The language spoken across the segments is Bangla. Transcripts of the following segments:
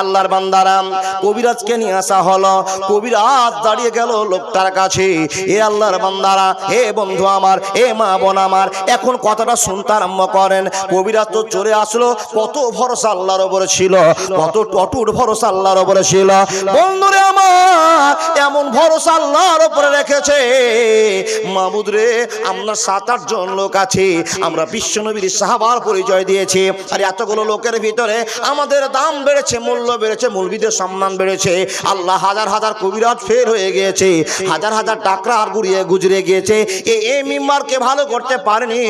আল্লাহর বান্দারা কবিরাজকে নিয়ে আসা হলো। কবিরাজ দাঁড়িয়ে গেল লোকটার কাছে। এ আল্লাহর বান্দারা, হে বন্ধু আমার, হে মা বোন আমার, এখন কথাটা শুনতে আরম্ভ করেন। কবিরাজ তো চলে আসলো, কত ভরসা আল্লাহর উপরে ছিল, কত অটুট ভরসা আল্লাহর উপরে ছিল। বন্ধুরে আমার, এমন ভরসা আল্লাহর উপরে রেখেছে, মাবুদ রে, আমরা 7-8 জন লোক আছে, আমরা বিশ্বনবীর সাহাবার পরিচয় দিয়েছি। আর এতগুলো লোকের ভিতরে আমাদের দাম বেড়েছে, মূল্য বেড়েছে, মৌলবীদের সম্মান বেড়েছে। আল্লাহ হাজার হাজার কবিরাজ ফেল হয়ে গিয়েছে, হাজার হাজার টাকরা আর গুড়িয়ে গুজরে গিয়েছে। এই মেম্বারকে ভালো করতে পারেনি,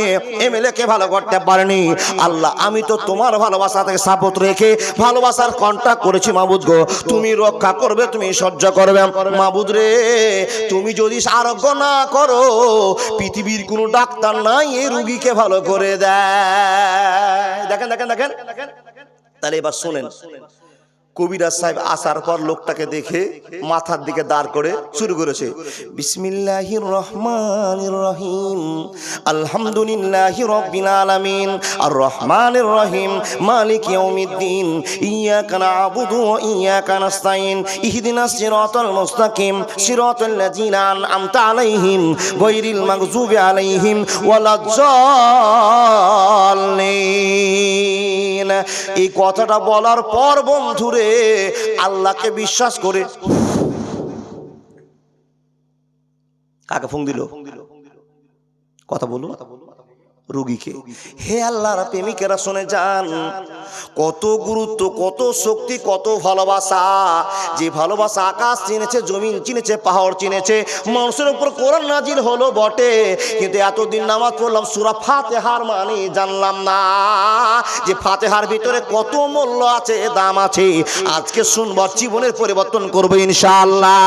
এমএলএ কে ভালো করতে পারেনি। আল্লাহ, আমি তো তোমার ভালোবাসা থেকে সাপোর্ট রেখে ভালোবাসার কন্ট্যাক্ট করেছি মাবুদ গো, তুমি রক্ষা করবে, তুমি সহ্য করবে। মাবুদ রে, তুমি যদি আরোগ্য না করো, পৃথিবীর কোনো ডাক্তার নাই এই রোগীকে ভালো করে দেয়। দেখেন দেখেন দেখেন, তাহলে এবার শুনেন। কবিরাজ সাহেব আসার পর লোকটাকে দেখে মাথার দিকে দাঁড় করে শুরু করেছে, বিসমিল্লাহির রহমানির রহিম, আলহামদুলিল্লাহি রাব্বিল আলামিন, আর রহমানির রহিম, মালিক ইয়াউমিদ্দিন, ইয়াকা না'বুদু ওয়া ইয়াকা নাস্তাইন, ইহদিনাস সিরাতাল মুস্তাকিম, সিরাতাল লাযিনা আন'আমতা আলাইহিম, গায়রিল মাগযুবি আলাইহিম ওয়ালাদ-দাল্লিন। এই কথাটা বলার পর বন্ধুরে আল্লাহকে বিশ্বাস করে কাকে ফোন দিল? কথা বলুন, রোগীকে। হে আল্লাহর প্রেমিকেরা শুনে যান, কত গুরুত্ব, কত শক্তি, কত ভালোবাসা। যে ভালোবাসা আকাশ চিনেছে, জমিন চিনেছে, পাহাড় চিনেছে। মানুষের উপর কোরআন নাজিল হলো বটে, কিন্তু এতদিন নামাজ পড়লাম, সূরা ফাতিহার মানে জানলাম না যে ফাতিহার ভিতরে কত মূল্য আছে, দাম আছে। আজকে শুনবো, জীবনের পরিবর্তন করবো ইনশাআল্লাহ।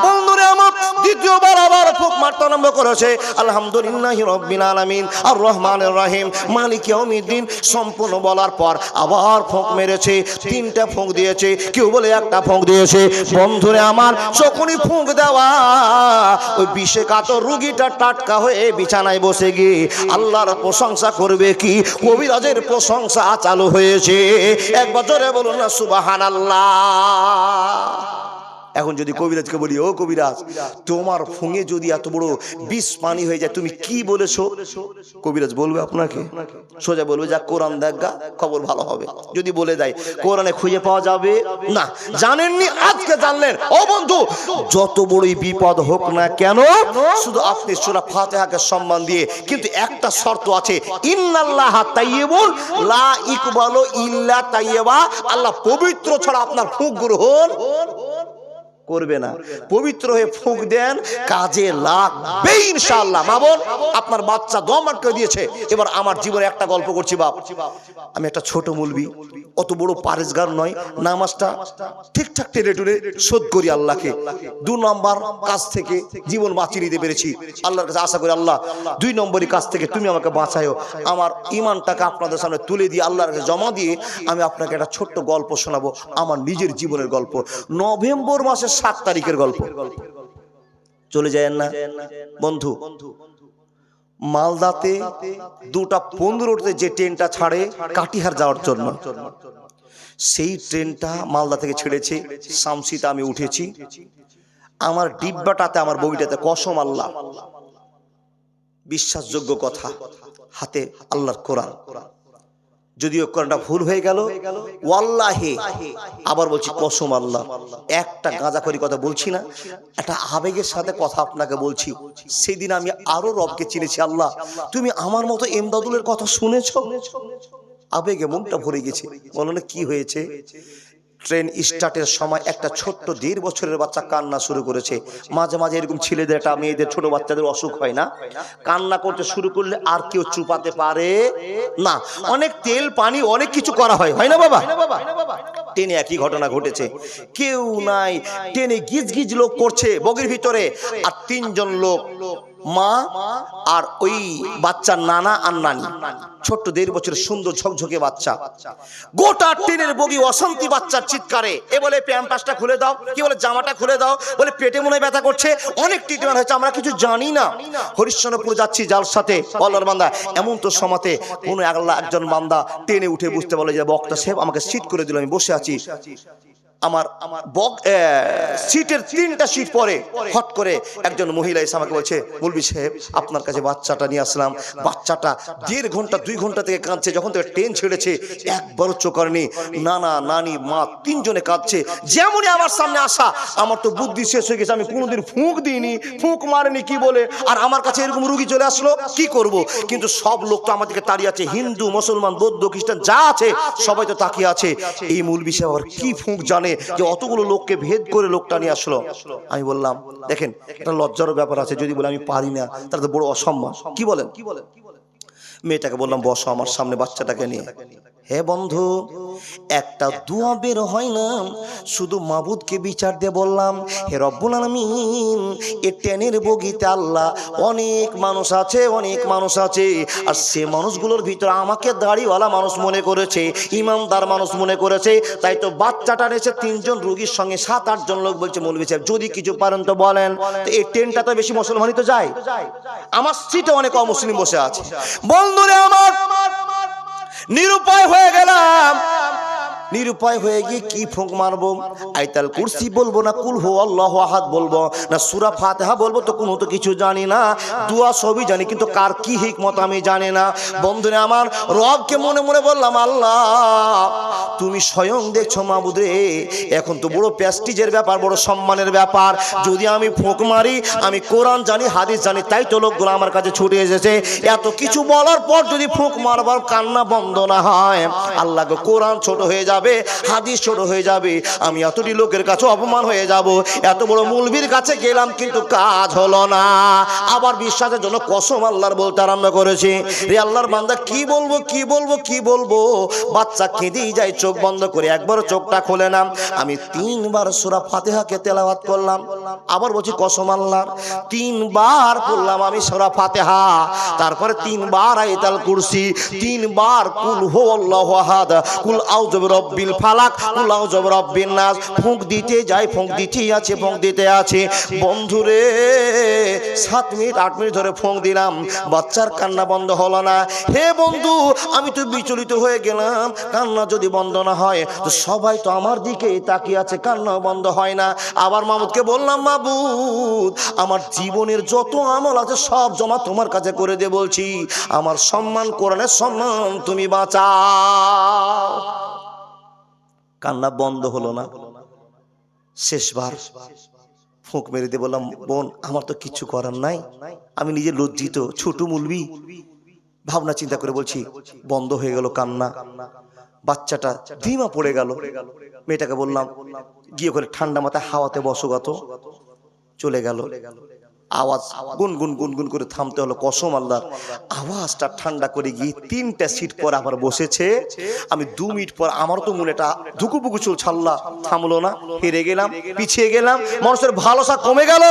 বন্ধুরে আমার, দ্বিতীয়বার আবার ফুক মারতে আরম্ভ করেছে, আলহামদুলিল্লাহি রাব্বিল আলামিন, আর রহমানির রহিম, মালিক ইয়াউমিদ্দিন। সম্পূর্ণ বলার পর আবার ফোঁক মেরেছে, 3টা ফোঁক দিয়েছে, কেউ বলে 1টা ফোঁক দিয়েছে। বন্ধুরে আমার, যখনই ফোঁক দেওয়া, ওই বিষে কাতর রোগীটা টাটকা হয়ে বিছানায় বসে গিয়ে আল্লাহর প্রশংসা করবে কি? কবিরাজের প্রশংসা চালু হয়েছে। একবার জোরে বলুন না সুবহানাল্লাহ। এখন যদি কবিরাজকে বলি, ও কবিরাজ, তোমার ফোঙে যদি এত বড় বিষ পানি হয়ে যায়, তুমি কি বলেছো? কবিরাজ বলবে আপনাকে, সোজা বলবে, যা কোরআন দেখা, খবর ভালো হবে। যদি বলে দেয় কোরআনে খুঁজে পাওয়া যাবে না, জানেননি, আজকে জানলেন। ও বন্ধু, যত বড়ই বিপদ হোক না কেন, শুধু আপনি সূরা ফাতিহাকে সম্মান দিয়ে, কিন্তু একটা শর্ত আছে, ইন্নাল্লাহা তাইয়্যিবুন লা ইকবালু ইল্লা তাইয়্যিবা। আল্লাহ পবিত্র ছাড়া আপনার ফুঁক গ্রহণ করবে না। পবিত্র হয়ে ফুঁক দেন, কাজে লাগবে ইনশাআল্লাহ। মা বোন, আপনার বাচ্চা দমাটকে দিয়েছে। এবার আমার জীবনে একটা গল্প করছি বাপ। আমি একটা ছোট মুলবি, অত বড় পারেজগার নয়, নামাজটা ঠিকঠাক টেনে টুনে শোধ করি আল্লাহকে। 2 নম্বর কাজ থেকে জীবন বাঁচিয়ে নিতে পেরেছি। আল্লাহর কাছে আশা করি, আল্লাহ 2 নম্বরই কাজ থেকে তুমি আমাকে বাঁচায়ো। আমার ইমানটাকে আপনাদের সামনে তুলে দিয়ে, আল্লাহর কাছে জমা দিয়ে, আমি আপনাকে একটা ছোট্ট গল্প শোনাবো, আমার নিজের জীবনের গল্প। নভেম্বর মাসের 7 তারিখের গল্প। চলে যায় না বন্ধু, মালদাতে 2টা 15-তে যে ট্রেনটা ছাড়ে কাটিহার যাওয়ার জন্য, সেই ট্রেনটা মালদা থেকে ছেড়েছে। শামসিতে আমি উঠেছি, আমার ডিব্বাটাতে, আমার বগিটাতে, কসম আল্লাহ, বিশ্বাসযোগ্য কথা, হাতে আল্লাহর কোরআন। যদিও কোরআনটা ভুল হয়ে গেল, ওয়াল্লাহি, আবার বলছি কসম আল্লাহ, একটা গাঁজাখড়ি কথা বলছি না, একটা আবেগের সাথে কথা আপনাকে বলছি। সেদিন আমি আরো রবকে চিনেছি। আল্লাহ, তুমি আমার মতো এমদাদুলের কথা শুনেছো? আবেগে মুখটা ভরে গেছে। বলো না কি হয়েছে? ট্রেন স্টার্টের সময় একটা ছোট্ট 1.5 বছরের বাচ্চা কান্না শুরু করেছে। মাঝে মাঝে এরকম ছেলেদের, একটা মেয়েদের, ছোট বাচ্চাদের অসুখ হয় না, কান্না করতে শুরু করলে আর কেউ চুপাতে পারে না। অনেক তেল পানি অনেক কিছু করা হয়, হয় না বাবা? ট্রেনে একই ঘটনা ঘটেছে। কেউ নাই, ট্রেনে গিজ গিজ লোক করছে বগির ভিতরে, আর 3 জন লোক মা আর ওই বাচ্চার নানা আর নানি, ছোট্ট 1.5 বছরের সুন্দর ঝকঝকে বাচ্চা। গোটা ট্রেনের বগি অশান্তি বাচ্চার চিৎকারে। এ বলে প্যাম্পাসটা খুলে দাও, কি বলে জামাটা খুলে দাও, বলে পেটে মনে হয় ব্যথা করছে, অনেক ট্রিটমেন্ট হয়েছে, আমরা কিছু জানি না। হরিশ্চন্দ্রপুর যাচ্ছি যার সাথে আল্লাহর বান্দা, এমন তো সমাতে কোনো একজন বান্দা ট্রেনে উঠে বুঝতে বলে যে বক্তা সাহেব আমাকে সিট করে দিল, আমি বসে আছি। আমার সিটের 3টা সিট পরে হট করে একজন মহিলা এসে আমাকে বলছে, মৌলভী সাহেব আপনার কাছে বাচ্চাটা নিয়ে আসলাম। বাচ্চাটা 1.5 ঘন্টা 2 ঘন্টা থেকে কাঁদছে, যখন থেকে ট্রেন ছেড়েছে একবারও চোখ করেনি। নানা নানি মা 3 জনে কাঁদছে। যেমনই আমার সামনে আসা, আমার তো বুদ্ধি শেষ হয়ে গেছে, আমি কোনোদিন ফুঁক দিইনি, ফুঁক মারেনি কি বলে, আর আমার কাছে এরকম রুগী চলে আসলো, কি করব। কিন্তু সব লোক তো আমাদেরকে তাড়িয়ে আছে, হিন্দু মুসলমান বৌদ্ধ খ্রিস্টান যা আছে সবাই তো তাকিয়ে আছে। এই মৌলভী সাহেব আর কি ফুঁক জানে যে অতগুলো লোককে ভেদ করে লোকটা নিয়ে আসলো। আমি বললাম দেখেন একটা লজ্জার ব্যাপার আছে, যদি বলে আমি পারি না তাহলে তো বড় অসম্মান। কি বলেন? মেয়েটাকে বললাম বসো আমার সামনে বাচ্চাটাকে নিয়ে। হে বন্ধু, একটা দোয়া বের হয় না, শুধু মাবুদকে বিচার দিয়ে বললাম, হে রব্বুল আলামিন, এই ট্রেনের বগিতে আল্লাহ অনেক মানুষ আছে, অনেক মানুষ আছে, আর সে মানুষগুলোর ভিতরে আমাকে দাড়িওয়ালা মানুষ মনে করেছে, ইমানদার মানুষ মনে করেছে, তাই তো বাচ্চাটা এসে 3 জন রোগীর সঙ্গে 7-8 জন লোক বলছে মৌলভী সাহেব যদি কিছু পারেন তো বলেন। তো এই ট্রেনটা তো বেশি মুসলমানই তো যায়, আমার সিটে অনেক অমুসলিম বসে আছে। বন্ধুরে আমার, নিরুপায় হয়ে গেলাম। নিরুপায় হয়ে গিয়ে কি ফুঁক মারবো? আয়াতুল কুরসি বলবো না কুল হু আল্লাহু আহাদ বলবো না সূরা ফাতিহা বলবো? তো কোনো তো কিছু জানি না, দোয়া সবই জানি কিন্তু কার কি হিকমত আমি জানি না। বন্ধুরে আমার, রবকে মনে মনে বললাম, আল্লাহ তুমি স্বয়ং দেখছো মাবুদ রে, এখন তো বড় প্রেস্টিজের ব্যাপার, বড় সম্মানের ব্যাপার, যদি আমি ফুঁক মারি, আমি কোরআন জানি হাদিস জানি, তাই তো লোকগুলো আমার কাছে ছুটে এসেছে। এত কিছু বলার পর যদি ফুঁক মারবার কান্না বন্ধ না হয়, আল্লাহকে কোরআন ছোট হয়ে যাবে, হাদিস ছোট হয়ে যাবে, আমি এতটি লোকের কাছে অপমান হয়ে যাব। এত বড় মৌলবীর কাছে গেলাম কিন্তু কাজ হলো না। আবার বিশ্বাসের জন্য কসম আল্লাহর বলতে আরম্ভ করেছি, রে আল্লাহর বান্দা কি বলবো কি বলবো কি বলবো। বাচ্চা কেঁদেই যায় চোখ বন্ধ করে, একবার চোখটা খুলে নাম। আমি 3 বার সূরা ফাতিহাকে তেলাওয়াত করলাম, আবার বলছি কসম আল্লাহর, 3 বার পড়লাম আমি সূরা ফাতিহা, তারপরে 3 বার আয়াতুল কুরসি, 3 বার কুল হু আল্লাহু আহাদ, কুল আউযু বিরাব্বিল ফালাক, কুল আউযু বিরাব্বিন নাস। ফুঁক দিতে যাই, ফুঁক দিতেই আছে, ফুঁক দিতে আছে। বন্ধুরে 7 মিনিট 8 মিনিট ধরে ফুঁক দিলাম, বাচ্চার কান্না বন্ধ হলো না। হে বন্ধু, আমি তো বিচলিত হয়ে গেলাম, কান্না যদি বন্ধ না হয় তো সবাই তো আমার দিকে তাকিয়ে আছে, কান্না বন্ধ হয় না। আবার মাবুদকে বললাম, মাবুদ আমার জীবনের যত আমল আছে সব জমা তোমার কাছে করে দিয়ে বলছি, আমার সম্মান, কোরআনের সম্মান তুমি বাঁচাও। কান্না বন্ধ হলো না। শেষবার ফুঁক মেরে দিয়ে বললাম, বোন আমার তো কিছু করার নাই, আমি নিজে লজ্জিত, ছোট মুলবি। ভাবনা চিন্তা করে বলছি, বন্ধ হয়ে গেল কান্না। বাচ্চাটা ধিমা পড়ে গেল। মেয়েটাকে বললাম, গিয়ে করে ঠান্ডা মাথায় হাওয়াতে বসো গত। চলে গেল। আওয়াজ গুনগুন গুনগুন করে থামতে হলো। কসম আল্লাহর, আওয়াজটা ঠান্ডা করে গিয়ে 3টা সিট পর আবার বসেছে। আমি 2 মিনিট পর আমার তো মনেটা ধুকুপুকু চুল ছাল্লা, থামলো না। হেরে গেলাম, পিছিয়ে গেলাম, মানুষের ভালোবাসা কমে গেল।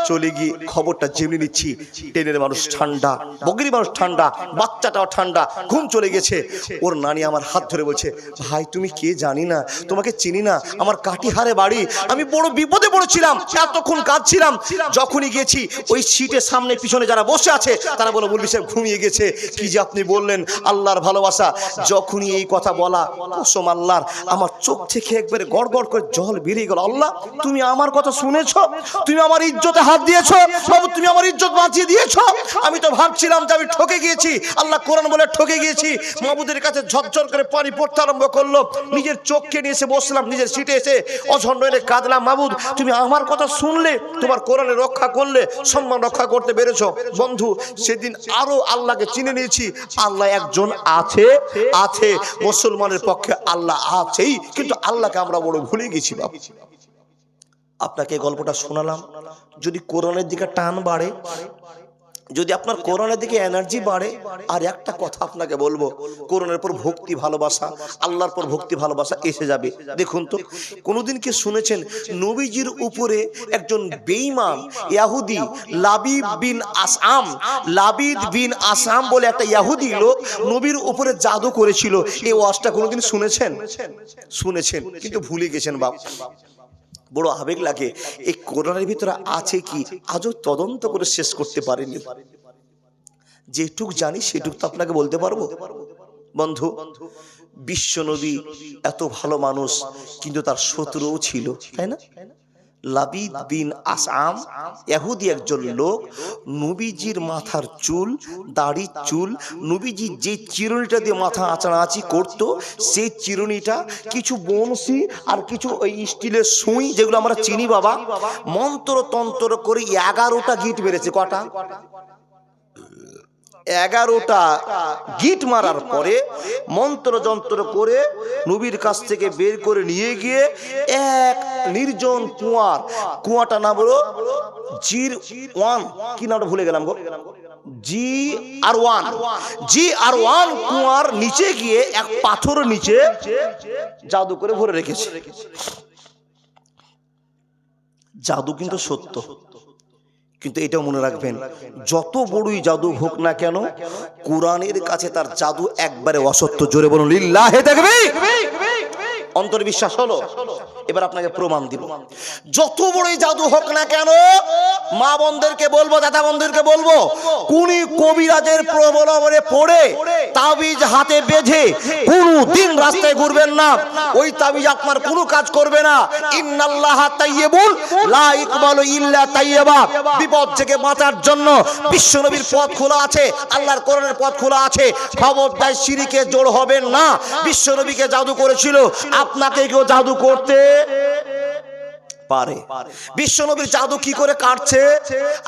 চলে গিয়ে খবরটা জেনে নিচ্ছি, ট্রেনের মানুষ ঠান্ডা, বগির মানুষ ঠান্ডা, বাচ্চাটাও ঠান্ডা, ঘুম চলে গেছে। ওর নানি আমার হাত ধরে বলছে, ভাই তুমি কে জানি না, তোমাকে চিনি না, আমার কাটিহারে বাড়ি, আমি বড় বিপদে পড়েছিলাম, এতক্ষণ কাঁদছিলাম। যখনই গেছি ওই সিটের সামনে পিছনে যারা বসে আছে তারা বলে, মৌলভী সাহেব ঘুমিয়ে গেছে। কি যে আপনি বললেন, আল্লাহর ভালোবাসা। যখনই এই কথা বলা, কসম আল্লাহর, আমার চোখ থেকে একবারে গড় গড় করে জল বেরিয়ে গেল। আল্লাহ তুমি আমার কথা শুনেছো, তুমি আমার ইজ্জতে হাত দিয়েছো, বাবু তুমি আমার ইজ্জত বাঁচিয়ে দিয়েছো। আমি তো ভাবছিলাম যে আমি ঠকে গিয়েছি, আল্লাহ কোরআন বলে ঠকে গিয়েছি। মাবুদের কাছে ঝরঝর করে পানি পড়তে আরম্ভ করলো। নিজের চোখকে নিয়ে এসে বসলাম, নিজের সিটে এসে অঝন্ড এনে কাঁদলাম, মাবুদ তুমি আমার কথা শুনলে, তোমার কোরআনে রক্ষা করলে, সম্মান রক্ষা করতে পেরেছো। বন্ধু সেদিন আরো আল্লাহকে চিনে নিয়েছি, আল্লাহ একজন আছে, আছে মুসলমানের পক্ষে আল্লাহ আছেই, কিন্তু আল্লাহকে আমরা বড় ভুলে গেছি। বাবা আপনাকে এই গল্পটা শোনালাম, যদি কোরআনের দিকে টান বাড়ে যদি আপনার কোরআনের দিকে এনার্জি বাড়ে, আর একটা কথা আপনাকে বলবো, কোরআনের পর ভক্তি ভালোবাসা, আল্লাহর পর ভক্তি ভালোবাসা এসে যাবে। দেখুন তো, কোনোদিন কি শুনেছেন নবীজির উপরে একজন বেঈমান ইহুদি লাবিদ বিন আসআম বলে একটা ইহুদি লোক নবীর উপরে জাদু করেছিল? এই ওয়াজটা কোনোদিন শুনেছেন? শুনেছেন, কিন্তু ভুলে গেছেন বাপ। বড় আবেগ লাগে। এই কোরআনের ভিতরে আছে কি আজও তদন্ত করে শেষ করতে পারিনি। যেটুক জানি সেটুক তো আপনাকে বলতে পারবো। বন্ধু, বিশ্বনবী এত ভালো মানুষ, কিন্তু তার শত্রুও ছিল, তাই না? লাবিদ বিন আসআম ইহুদি একজন লোক, নবীজির মাথার চুল, দাড়ির চুল, নবীজির যে চিরুনিটা দিয়ে মাথা আঁচড়াআঁচি করতো, সেই চিরুনিটা কিছু বংশী আর কিছু ওই স্টিলের সুই, যেগুলো আমরা চিনি বাবা, মন্ত্র তন্ত্র করে 11টা গিট মেরেছে। কটা? 11টা গিট মারার পরে মন্ত্র যন্ত্র করে নবীর কাছ থেকে বের করে নিয়ে গিয়ে এক নির্জন কুয়াটা নাম হলো জির-1, কি নামটা ভুলে গেলাম গো, জির-1 কুয়ার নিচে গিয়ে এক পাথরের নিচে জাদু করে ভরে রেখেছে। জাদু কিন্তু সত্য, কিন্তু এটাও মনে রাখবেন, যত বড়ই জাদু হোক না কেন, কোরআনের কাছে তার জাদু একবারে অসত্য। জোরে বলুন লিল্লাহি তাকবীর। অন্তর বিশ্বাস হলো? এবার আপনাকে প্রমাণ দিব। যত বড়ই জাদু হোক না কেন, মা বোনদেরকে বলবো, দাদা বোনদেরকে বলবো, কোন কবিরাজের প্রলোভনে পড়ে তাবিজ হাতে বেঁধে কোনদিন রাস্তায় ঘুরবেন না। ওই তাবিজ আপনার কোনো কাজ করবে না। ইন্নাল্লাহা তাইয়্যিবুন লা ইকবালু ইল্লা তাইয়্যিবা। বিপদ থেকে বাঁচার জন্য বিশ্বনবীর পথ খোলা আছে, আল্লাহর কোরআনের পথ খোলা আছে। খবরদার শিরকে জড় হবেন না। বিশ্বনবীকে জাদু করেছিল, আপনাকে কেউ জাদু করতে পারে। বিশ্বনবীর জাদু কি করে কাটছে,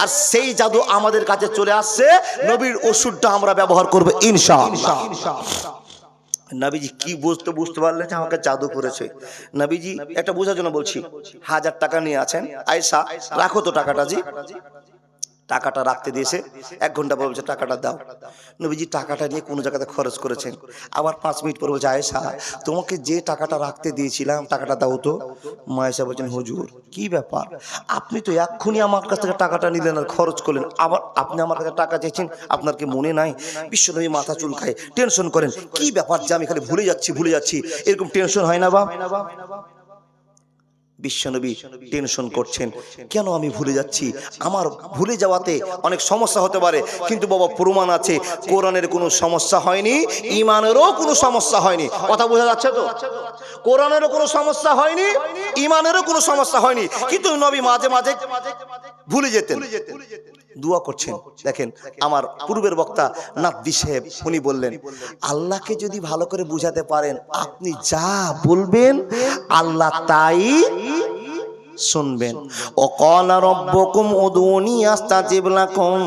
আর সেই জাদু আমাদের কাছে চলে আসছে। নবীর ওষুধটা আমরা ব্যবহার করব ইনশাআল্লাহ। নবীজি কি বুঝতে পারলেন যে আমাকে জাদু করেছে? নবীজি একটা বোঝার জন্য বলছি, 1000 টাকা নিয়ে আছেন, আয়েশা রাখো তো টাকাটা। জি, টাকাটা রাখতে দিয়েছে। 1 ঘন্টা পর বলছে টাকাটা দাও। নবীজি টাকাটা নিয়ে কোনো জায়গাতে খরচ করেছেন। আবার 5 মিনিট পর বলছে, আয়েশা তোমাকে যে টাকাটা রাখতে দিয়েছিলাম টাকাটা দাও তো। মা আয়েশা বলছেন, হুজুর কি ব্যাপার, আপনি তো এক্ষুনি আমার কাছ থেকে টাকাটা নিলেন আর খরচ করলেন, আবার আপনি আমার কাছে টাকা চাইছেন, আপনার কি মনে নাই? বিশ্বনবী মাথা চুলকায়, টেনশন করেন, কি ব্যাপার যে আমি খালি ভুলে যাচ্ছি, এরকম টেনশন হয় না বা? বিশ্বনবী টেনশন করছেন, কেন আমি ভুলে যাচ্ছি? আমার ভুলে যাওয়াতে অনেক সমস্যা হতে পারে, কিন্তু বাবা প্রমাণ আছে, কোরআনের কোনো সমস্যা হয়নি, ঈমানেরও কোনো সমস্যা হয়নি। কথা বোঝা যাচ্ছে তো? কোরআনেরও কোনো সমস্যা হয়নি, ঈমানেরও কোনো সমস্যা হয়নি, কিন্তু নবী মাঝে মাঝে ভুলে যেতেন। দোয়া করছেন। দেখেন, আমার পূর্বের বক্তা নাদবি সাহেব উনি বললেন, আল্লাহকে যদি ভালো করে বুঝাতে পারেন, আপনি যা বলবেন আল্লাহ তাই শুনবেন। ওয়াকালা রাব্বুকুম উদুনি আস্তাজিব লাকুম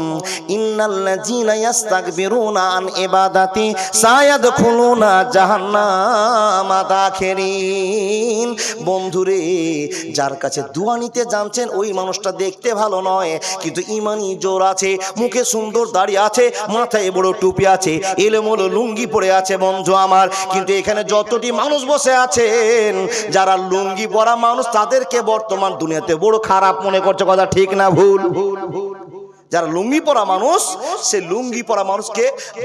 ইন্নাল্লাযীনা ইস্তাকবিরুনা আন ইবাদাতি সায়াদখুলুনা জাহান্নামা দাখিরিন। বন্ধুরে, যার কাছে দোয়া নিতে জানছেন ওই মানুষটা দেখতে ভালো নয়, কিন্তু ঈমানি জোর আছে, মুখে সুন্দর দাড়ি আছে, মাথায় বড় টুপি আছে, এলোমেলো লুঙ্গি পরে আছে বন্ধু আমার। কিন্তু এখানে যতটি মানুষ বসে আছেন, যারা লুঙ্গি পরা মানুষ, তাদেরকে বর্তমান দুনিয়াতে বড় খারাপ মনে করছে। কথা ঠিক না ভুল? যারা লুঙ্গি পরা মানুষ, সে লুঙ্গি পরা মানুষকে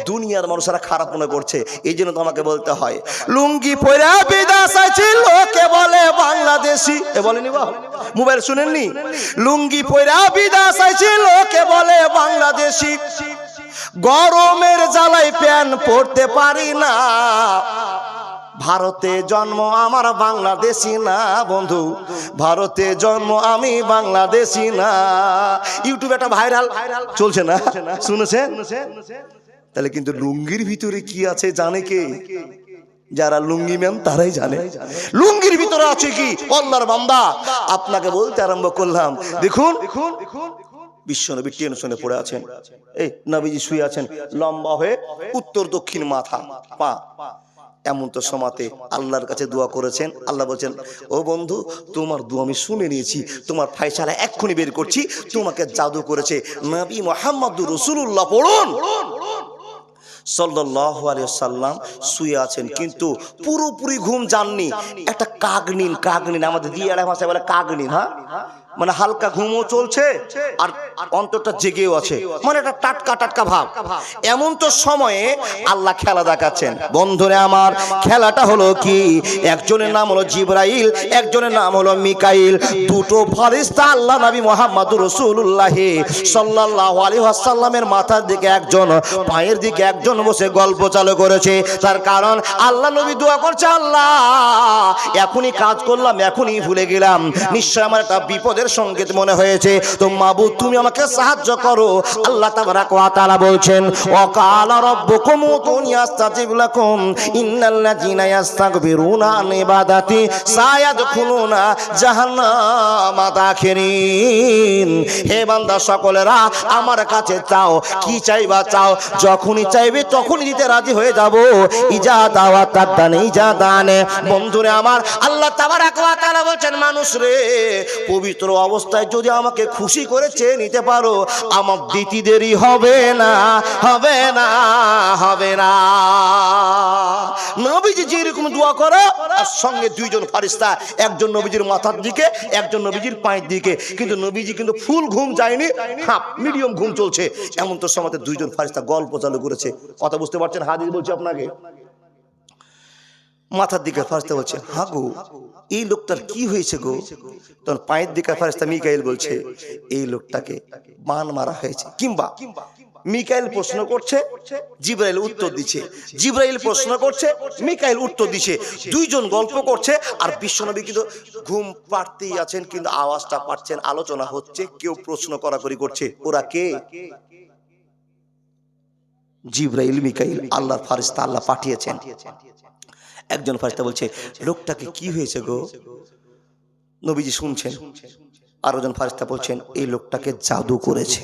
দুনিয়ার মানুষেরা খারাপ মনে করছে। এই জন্য তো আমাকে বলতে হয়, লুঙ্গি পরা বিদেশ আছে লোকে বলে বাংলাদেশি। এ বলেনি বা? মোবাইল শুনেননি? লুঙ্গি পরা বিদেশ আছে লোকে বলে বাংলাদেশি, গরমের জ্বালায় প্যান্ট পরতে পারি না, ভারতে জন্ম আমার বাংলাদেশি না। বন্ধু, ভারতে জন্ম আমি বাংলাদেশি না। ইউটিউবে একটা ভাইরাল চলছে না, শুনেছেন? তাহলে কিন্তু লুঙ্গির ভিতরে কি আছে জানে কে? যারা লুঙ্গি ম্যান তারাই জানে লুঙ্গির ভিতরে আছে কি। আল্লাহর বান্দা, আপনাকে বলতে আরম্ভ করলাম, দেখুন বিশ্বনবী টেনশনে পড়ে আছেন। এই নবীজি শুয়ে আছেন লম্বা হয়ে, উত্তর দক্ষিণ মাথা পা। এমন তো সমাতে আল্লাহর কাছে দোয়া করেছেন, আল্লাহ বলছেন ও বন্ধু তোমার দোয়া আমি শুনে নিয়েছি, তোমার ফায়সালা এক্ষুনি বের করছি, তোমাকে জাদু করেছে। নবী মুহাম্মদুর রাসূলুল্লাহ পড়ুন সাল্লাল্লাহু আলাইহি ওয়াসাল্লাম শুয়ে আছেন, কিন্তু পুরোপুরি ঘুম যাননি। একটা কাগনিন, আমাদের দিয়ে ভাষায় বলে কাগনিন, হ্যাঁ, মানে হালকা ঘুমও চলছে আর অন্তরটা জেগেও আছে, মানে একটা টাটকা টাটকা ভাব। এমন তো সময়ে আল্লাহ খেলা দেখাচ্ছেন। বন্ধুরে আমার, খেলাটা হলো কি, একজনের নাম হলো জিবরাইল, একজনের নাম হলো মিকাইল। দুটো ফেরেশতা আল্লাহ নবী মুহাম্মদুর রাসূলুল্লাহ সাল্লাল্লাহু আলাইহি ওয়াসাল্লামের মাথার দিকে একজন, পায়ের দিকে একজন বসে গল্প চালু করেছে। তার কারণ আল্লাহ নবী দোয়া করছে, আল্লাহ এখনই কাজ করলাম, এখনই ভুলে গেলাম, নিশ্চয় আমার একটা বিপদের সংকেত মনে হয়েছে, তো মাবুদ তুমি আমাকে সাহায্য করো। আল্লাহ তাবারাক ওয়া তাআলা বলছেন, ওয়া কালা রাব্বুকুম উদুনি আস্তাজিব লাকুম ইন্নাল্লাযীনা ইস্তাকবিরুনা আন ইবাদাতি সায়াদখুলুনা জাহান্নামা দাখিরিন। হে বান্দা সকলেরা আমার কাছে চাও, কি চাইবা চাও, যখনই চাইবে তখনই দিতে রাজি হয়ে যাব। ইজাদা ওয়া তাদান ইজাদানে। বন্ধুরে আমার, আল্লাহ তাবারাক ওয়া তাআলা বলছেন, মানুষ রে, পবিত্র অবস্থায় যদি আমাকে খুশি করে চেয়ে নিতে পারো, আমার দিতে দেরি হবে না, হবে না, হবে না। নবীজি যেরকম দোয়া করে, আর সঙ্গে দুইজন ফেরেশতা, একজন নবীজির মাথার দিকে, একজন নবীজির পায়ের দিকে, কিন্তু নবীজি কিন্তু ফুল ঘুম যায়নি, হাফ মিডিয়াম ঘুম চলছে। এমন তো সময় দুইজন ফেরেশতা গল্প চালু করেছে। কথা বুঝতে পারছেন? হাদিস বলছি আপনাকে। মাথার দিকে ফেরেশতা বলছে, হ্যাঁ গো, এই লোকটার কি হয়েছে গো? তখন পায়ের দিকে ফেরেশতা মিকাইল বলছে, এই লোকটাকে বান মারা হয়েছে। কিংবা মিকাইল প্রশ্ন করছে, জিবরাইল উত্তর দিচ্ছে, জিবরাইল প্রশ্ন করছে, মিকাইল উত্তর দিচ্ছে। দুইজন গল্প করছে, আর বিশ্বনবী কিন্তু ঘুম পাড়তেই আছেন, কিন্তু আওয়াজটা পাচ্ছেন, আলোচনা হচ্ছে, কেউ প্রশ্ন করাকরি করছে। ওরা কে? জিবরাইল, মিকাইল, আল্লাহর ফেরেশতা, আল্লাহ পাঠিয়েছেন। একজন ফেরেশতা বলছে, লোকটাকে কি হয়েছে গো? নবীজি শুনছেন। আর একজন ফেরেশতা বলছেন, এই লোকটাকে জাদু করেছে।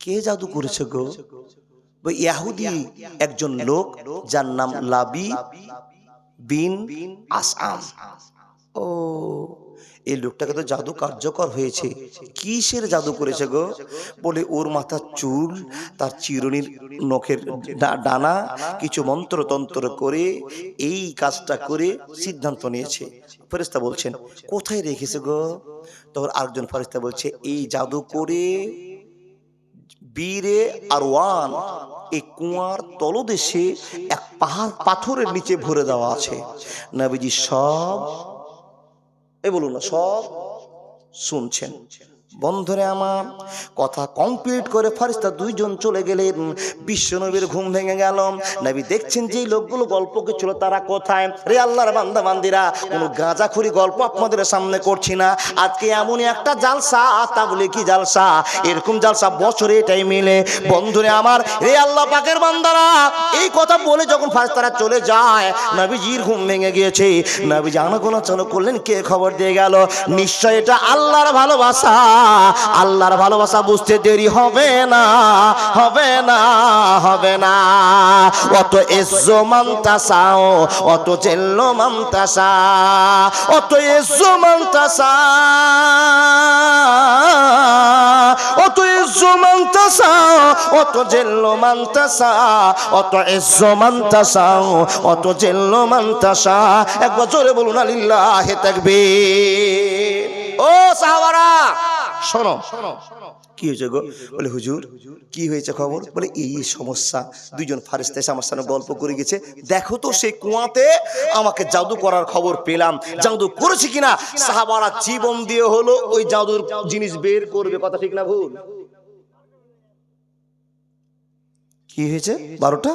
কে জাদু করেছে গো? ইহুদি একজন লোক, যার নাম লাবি বিন আসআম। ও, এই লোকটাকে তো জাদু কার্যকর হয়েছে। কিসের জাদু করেছে গো? বলে ওর মাথার চুল, তার চিরুনির নখের ডানা কিছু মন্ত্রতন্ত্র করে এই কাজটা করে সিদ্ধান্ত নিয়েছে। ফেরেশতা বলছেন, কোথায় রেখেছে গো? তখন আরেকজন ফেরেশতা বলছে, এই জাদু করে বীরে আরওয়ান, এই কুয়ার তলদেশে এক পাহাড় পাথরের নিচে ভরে দেওয়া আছে। নবীজি সব, এই বলুন না, সব শুনছেন। বন্ধুরে আমার, কথা কমপ্লিট করে ফেরেশতা দুইজন চলে গেলেন। বিশ্বনবীর ঘুম ভেঙে গেল। নবী দেখছেন যে লোকগুলো গল্প করছিল তারা কোথায়। রে আল্লাহর বান্দা বান্দিরা, কোনো গাঁজাখুরি গল্প আপনাদের সামনে করছি না। আজকে এমনই একটা জালসা, তাবলীগী জালসা, এরকম জালসা বছরে এটাই মিলে। বন্ধুরে আমার, রে আল্লাহ পাকের বান্দারা, এই কথা বলে যখন ফেরেশতারা চলে যায়, নবীজির ঘুম ভেঙে গিয়েছে। নবীজি আনাগোনা চালু করলেন, কে খবর দিয়ে গেল? নিশ্চয় এটা আল্লাহর ভালোবাসা। আল্লাহর ভালোবাসা বুঝতে দেরি হবে না, হবে না, হবে না। অত এজ্জো মানতাসাও, অত জেল্লো মানতাসা, অত এজ্জো মানতাসা, অত এজ্জো মানতাসা, অত জেল্লো মানতাসা, অত এজ্জো মানতাসা, অত জেল্লো মানতাসা। একবার জোরে বলুন না লিল্লাহি তাকবীর। ও সাহাবারা শোনো, কি হয়েছে গো? বলে হুজুর কি হয়েছে খবর? বলে এই সমস্যা। দুইজন ফেরেশতা এসে আমার সামনে গল্প করে গেছে, দেখো তো সেই কুয়াতে আমাকে জাদু করার খবর পেলাম, জাদু করেছে কিনা। সাহাবারা জীবন দিয়ে হলো ওই জাদুর জিনিস বের করবে। কথা ঠিক না ভুল? কি হয়েছে? 12টা।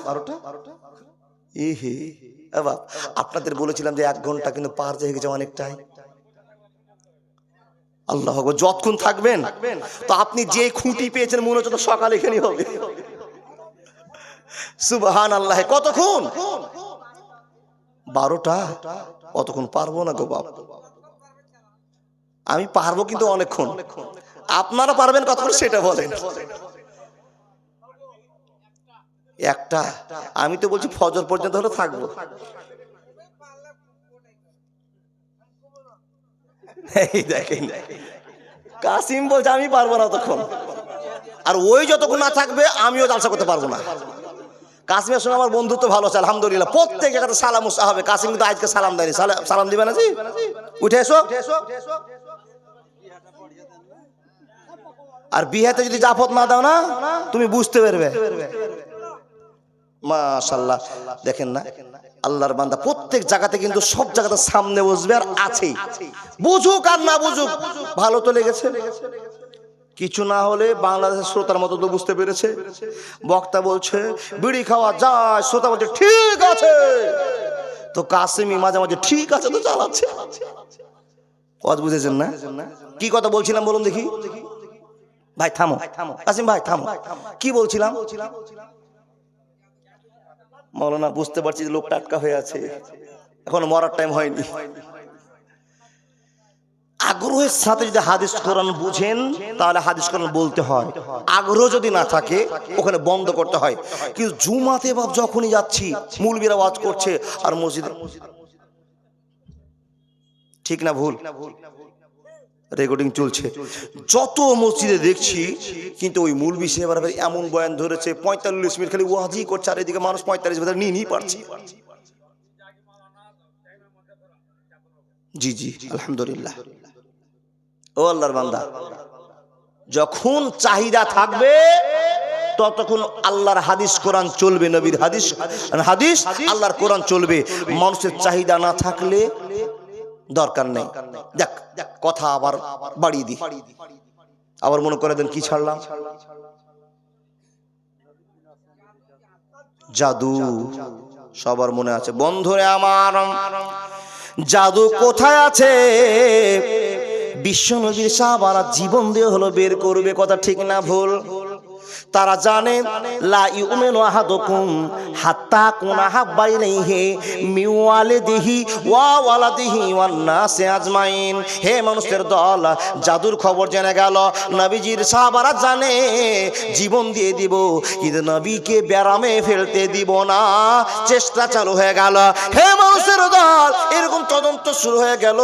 এ হে বাবা, আপনাদের বলেছিলাম যে 1 ঘন্টা, কিন্তু পার হয়ে গেছে অনেকটাই। আল্লাহ, যতক্ষণ থাকবেন তো আপনি যে খুঁটি পেয়েছেন মনে হচ্ছে তো সকাল এখানেই হবে। সুবহানাল্লাহ। কতক্ষণ? 12টা। অতক্ষণ পারবো না গো বাপ। আমি পারবো কিন্তু অনেকক্ষণ। আপনারা পারবেন কতক্ষণ সেটা বলেন। একটা, আমি তো বলছি ফজর পর্যন্ত হলে থাকবো। এই দেখেন, কাসিম বলছে আমি পারবো না তখন, আর ওই যতক্ষণ না থাকবে আমিও জালসা করতে পারবো না। কাসিমের সঙ্গে আমার বন্ধুত্ব ভালো আছে আলহামদুলিল্লাহ, প্রত্যেক জায়গাতে সালাম উৎসাহ হবে। কাসিম কিন্তু আজকে সালাম দেয়নি, সালাম দিবে না জি, উঠে এসো। আর বিহাতে যদি জাফত না দাও না তুমি বুঝতে পারবে। মাশাআল্লাহ, দেখেন না আল্লাহর বান্দা প্রত্যেক জায়গাতে কিন্তু সব জায়গাতে সামনে বসবে আর আছেই, বুঝুক আর না বুঝুক ভালো তো লেগেছে। কিছু না হলে বাংলাদেশের শ্রোতার মতো তো বুঝতে পেরেছে। বক্তা বলছে বিড়ি খাওয়া যায়, শ্রোতা বলছে ঠিক আছে, তো কাসিমি মাঝে মাঝে ঠিক আছে তো চালাচ্ছে। কথা বুঝেছেন না? কি কথা বলছিলাম বলুন দেখি? ভাই থামো, কাসিম ভাই থামো, কি বলছিলাম? মৌলানা বুঝতে পারছি যে লোক টাটকা হয়ে আছে, এখন মরার টাইম হয়নি। আগ্রহের সাথে যদি হাদিস কোরআন বুঝেন তাহলে হাদিস কোরআন বলতে হয়, আগ্রহ যদি না থাকে ওখানে বন্ধ করতে হয়। কিন্তু জুমাতে বাপ যখনই যাচ্ছি মুলবিরা ওয়াজ করছে আর মসজিদে, ঠিক না ভুল? রেকর্ডিং চলছে, যত মসজিদে দেখছি কিন্তু ওই মুলবি সাহেব এমন বয়ান ধরেছে 45 মিনিট খালি ওয়াজই করছে, আর এদিকে মানুষ 45 মিনিট নিয়ে পারছে। জি জি আলহামদুলিল্লাহ। ও আল্লাহর বান্দা, যখন চাহিদা থাকবে ততক্ষণ আল্লাহর হাদিস কোরআন চলবে, নবীর হাদিস হাদিস আল্লাহর কোরআন চলবে। মানুষের চাহিদা না থাকলে দরকার নেই। দেখ কথা আবার বাড়িয়ে দিই, আবার মনে করে দেন কি ছাড়লাম, জাদু সবার মনে আছে। বন্ধুরে আমার, জাদু কোথায় আছে? বিশ্ব নবীর সাহাবারা জীবন দিয়ে হলো বের করবে, কথা ঠিক না ভুল? তারা জানে লা ইউমিনু আহাদুকুম হাত্তা কুনা হাব্বা ইলাইহি মিওয়ালিদিহি ওয়া ওয়ালাদিহি ওয়ান নাসি আজমাইন। হে মানুষের দল, জাদুর খবর জেনে গেল, নবীজির সাহাবারা জানে জীবন দিয়ে দিব কিন্তু নবীকে ব্যারামে ফেলতে দিব না। চেষ্টা চালু হয়ে গেল। হে মানুষের দল, এরকম তদন্ত শুরু হয়ে গেল।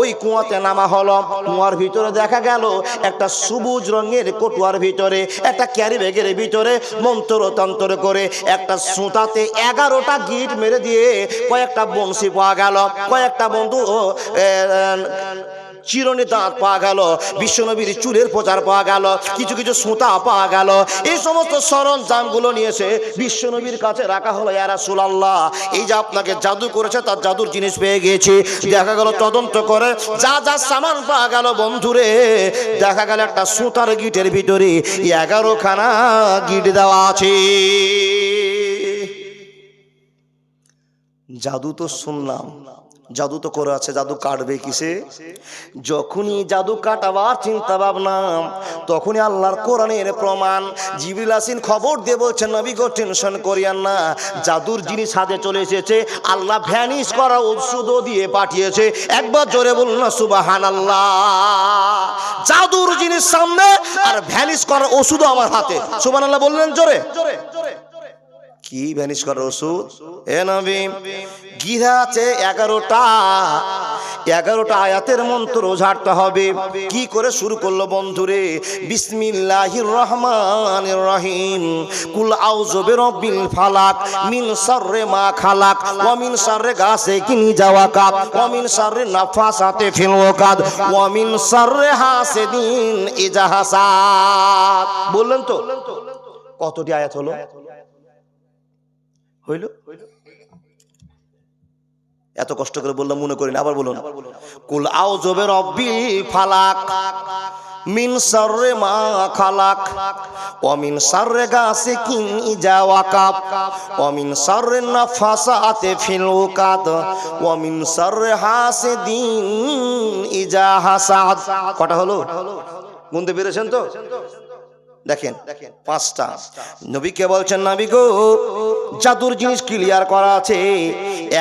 ওই কুয়াতে নামা হলো, কুয়ার ভিতরে দেখা গেল একটা সবুজ রঙের কটুয়ার ভিতরে, একটা ক্যারি ব্যাগের ভিতরে মন্ত্রতন্ত্র করে একটা সুতাতে 11টা গিট মেরে দিয়ে কয়েকটা বংশী পাওয়া গেল, কয়েকটা বন্ধু চিরনি দাঁত পাওয়া গেল, বিশ্বনবীর চুলের প্রচার পাওয়া গেল, কিছু কিছু সুতা পাওয়া গেল। এই সমস্ত সরঞ্জামগুলো নিয়ে এসে বিশ্বনবীর কাছে রাখা হলো। ইয়া রাসূলুল্লাহ, এই যে আপনাকে জাদু করেছে তার জাদুর জিনিস পেয়ে গিয়েছি। দেখা গেল তদন্ত করে যা যা সামান পাওয়া গেল বন্ধুরে, দেখা গেল একটা সুতার গিটের ভিতরে 11খানা গিট দেওয়া আছে। জাদু তো শুনলাম, জাদু তো করে আছে, জাদু কাটবে কিসে? যখনই জাদু কাটাবার চিন্তা ভাবনা তখনই আল্লাহর কোরআনের প্রমাণ। জিবরিল আসিন খবর দিয়ে বলছেন নবী গো টেনশন করিয়েন না, জাদুর জিনিস হাতে চলে এসেছে, আল্লাহ ভ্যানিশ করা ওষুধও দিয়ে পাঠিয়েছে। একবার জোরে বলুন না সুবহানাল্লাহ। জাদুর জিনিস সামনে আর ভ্যানিশ করার ওষুধও আমার হাতে, সুবহানাল্লাহ বললেন জোরে। কি ভ্যানিশ করার ওষুধ? এ নবী, গিরা আছে 11টা আয়াতের মন্ত্র ঝাড়তে হবে। কি করে শুরু করলো বন্ধুরে? বিসমিল্লাহির রহমানির রহিম, কুল আউযু বিরাব্বিল ফালাক মিন শাররি মা খালাক ওয়া মিন শাররি গাসিকিন ইযা ওয়াকাব ওয়া মিন শাররি নাফাসাতি ফিল উকাদ ওয়া মিন শাররি হাসিদিন ইযা হাসাদ। বললেন তো কতটি আয়াত হলো? হইল? এত কষ্ট করে বললাম মনে করেন, আবার বলুন। কুল আউযু বিরাব্বিল ফালাক মিন শাররি মা খালাক ওয়া মিন শাররি গাসিকিন ইযা ওয়াকাব ওয়া মিন শাররি নাফাসাতি ফিল উকাদ ওয়া মিন শাররি হাসিদিন ইযা হাসাদ। কটা হলো? গুনতে পেরেছেন তো? দেখেন 5টা। নবীকে বলছেন নবী গো জাদুর জিনিস ক্লিয়ার করা আছে,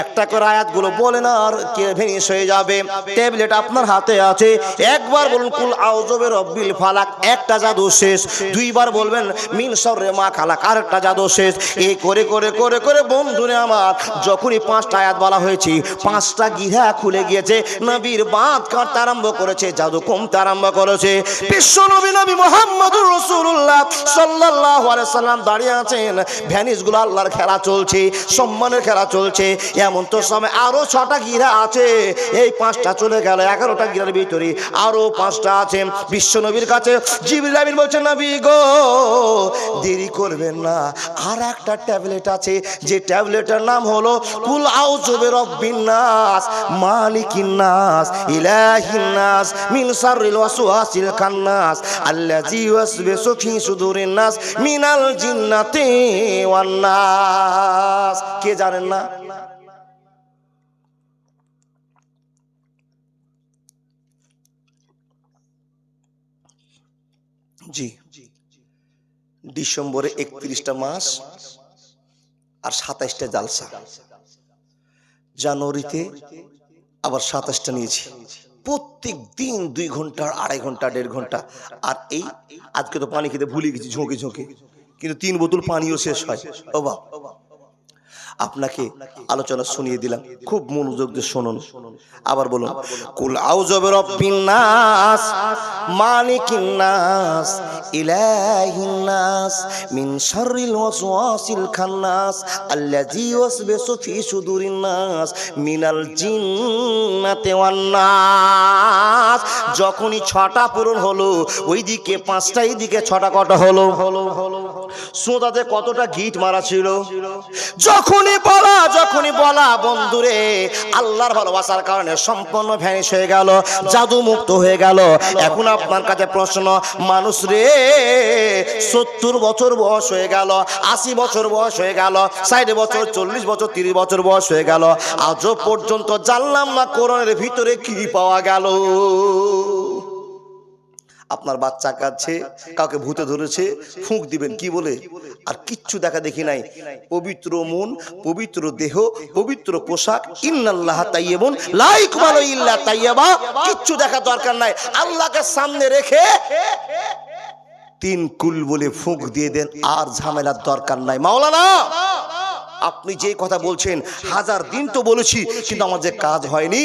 একটা করে আয়াতগুলো বলেন আর কে ফিনিশ হয়ে যাবে। ট্যাবলেট আপনার হাতে আছে, একবার বলুন কুল আউযু বিরাব্বিল ফালাক, একটা জাদু শেষ। দুইবার বলবেন মিন শাররি মা খালাক, আরেকটা জাদু শেষ। এই করে করে করে করে বন্ধুরে আমার যখনই 5টা আয়াত বলা হয়েছে 5টা গিরা খুলে গিয়েছে, নবীর বাত কাটতে আরম্ভ করেছে, জাদু কমতে আরম্ভ করেছে। বিশ্ব নবী নবী মুহাম্মদুর রাসূলুল্লাহ সাল্লাল্লাহু আলাইহি সাল্লাম দাঁড়িয়ে আছেন, ভ্যানিসগুলো আল্লাহর খেলা চলছে, সম্মানের খেলা চলছে। এমন তো সময় আরো 6টা গিরা আছে, এই 5টা চলে গেল, 11টা গিরার ভিতরে আরো 5টা আছে। বিশ্ব নবীর কাছে জিবরিল আমিন বলছেন নবী গো দেরি করবেন না, আর একটা ট্যাবলেট আছে, যে ট্যাবলেটের নাম হলো কুল আউযু বিরাব্বিন নাস মালিকিন নাস ইলাহিন নাস মিন শাররিল ওয়াসওয়াসিল খান্নাস আল্লাযী ইউওয়াসবিসু ফি সুদুরিন নাস মিনাল জিন্নাতি ওয়ান নাস। কে জানেন না? জি, ডিসেম্বরে 31টা মাস আর 27টা জালসা, জানুয়ারিতে আবার 27টা নিয়েছি। প্রত্যেক দিন 2 ঘন্টা, 2.5 ঘন্টা, 1.5 ঘন্টা। আর এই আজকে তো পানি খেতে ভুলে গেছি ঝোঁকে ঝোঁকে, কিন্তু 3 বোতল পানিও শেষ হয়। ও বাবা, আপনাকে আলোচনা শুনিয়ে দিলাম, খুব মনোযোগ দিয়ে শুনুন। আবার বলুন কুল আউযু বিরাব্বিন নাস মালিকিন নাস ইলাহিন নাস মিন শাররিল ওয়াসওয়াসিল খান্নাস আল্লাযী ইউওয়াসবিসু ফি সুদুরিন নাস মিনাল জিন্নাতি ওয়ান নাস। যখনই 6টা পূরণ হলো, ওইদিকে 5টা, এইদিকে 6টা কটা হলো? সোদাতে কতটা গিট মারা ছিল। যখনই বলা বন্ধুরে আল্লাহর ভালোবাসার কারণে সম্পূর্ণ ভ্যানিশ হয়ে গেল, জাদু মুক্ত হয়ে গেল। এখন আপনার কাছে প্রশ্ন, মানুষ রে 70 বছর বয়স হয়ে গেল, 80 বছর বয়স হয়ে গেল, 60 বছর, 40 বছর, 30 বছর বয়স হয়ে গেল, আজও পর্যন্ত জানলাম না কোরআনের ভিতরে কি পাওয়া গেল। আপনার বাচ্চা কাছে কাউকে ভূতে ধরেছে, ফুঁক দিবেন কি বলে? আর কিচ্ছু দেখা দেখি নাই। পবিত্র মন, পবিত্র দেহ, পবিত্র পোশাক, ইন্নাল্লাহা তাইয়্যিবুন লা ইয়াকবালু ইল্লা তাইয়্যিবা, কিচ্ছু দেখা দরকার নাই। আল্লাহকে সামনে রেখে 3 কুল বলে ফুঁক দিয়ে দেন, আর ঝামেলার দরকার নাই। মাওলানা আপনি যে কথা বলছেন 1000 দিন তো বলেছি, কিন্তু আমার যে কাজ হয়নি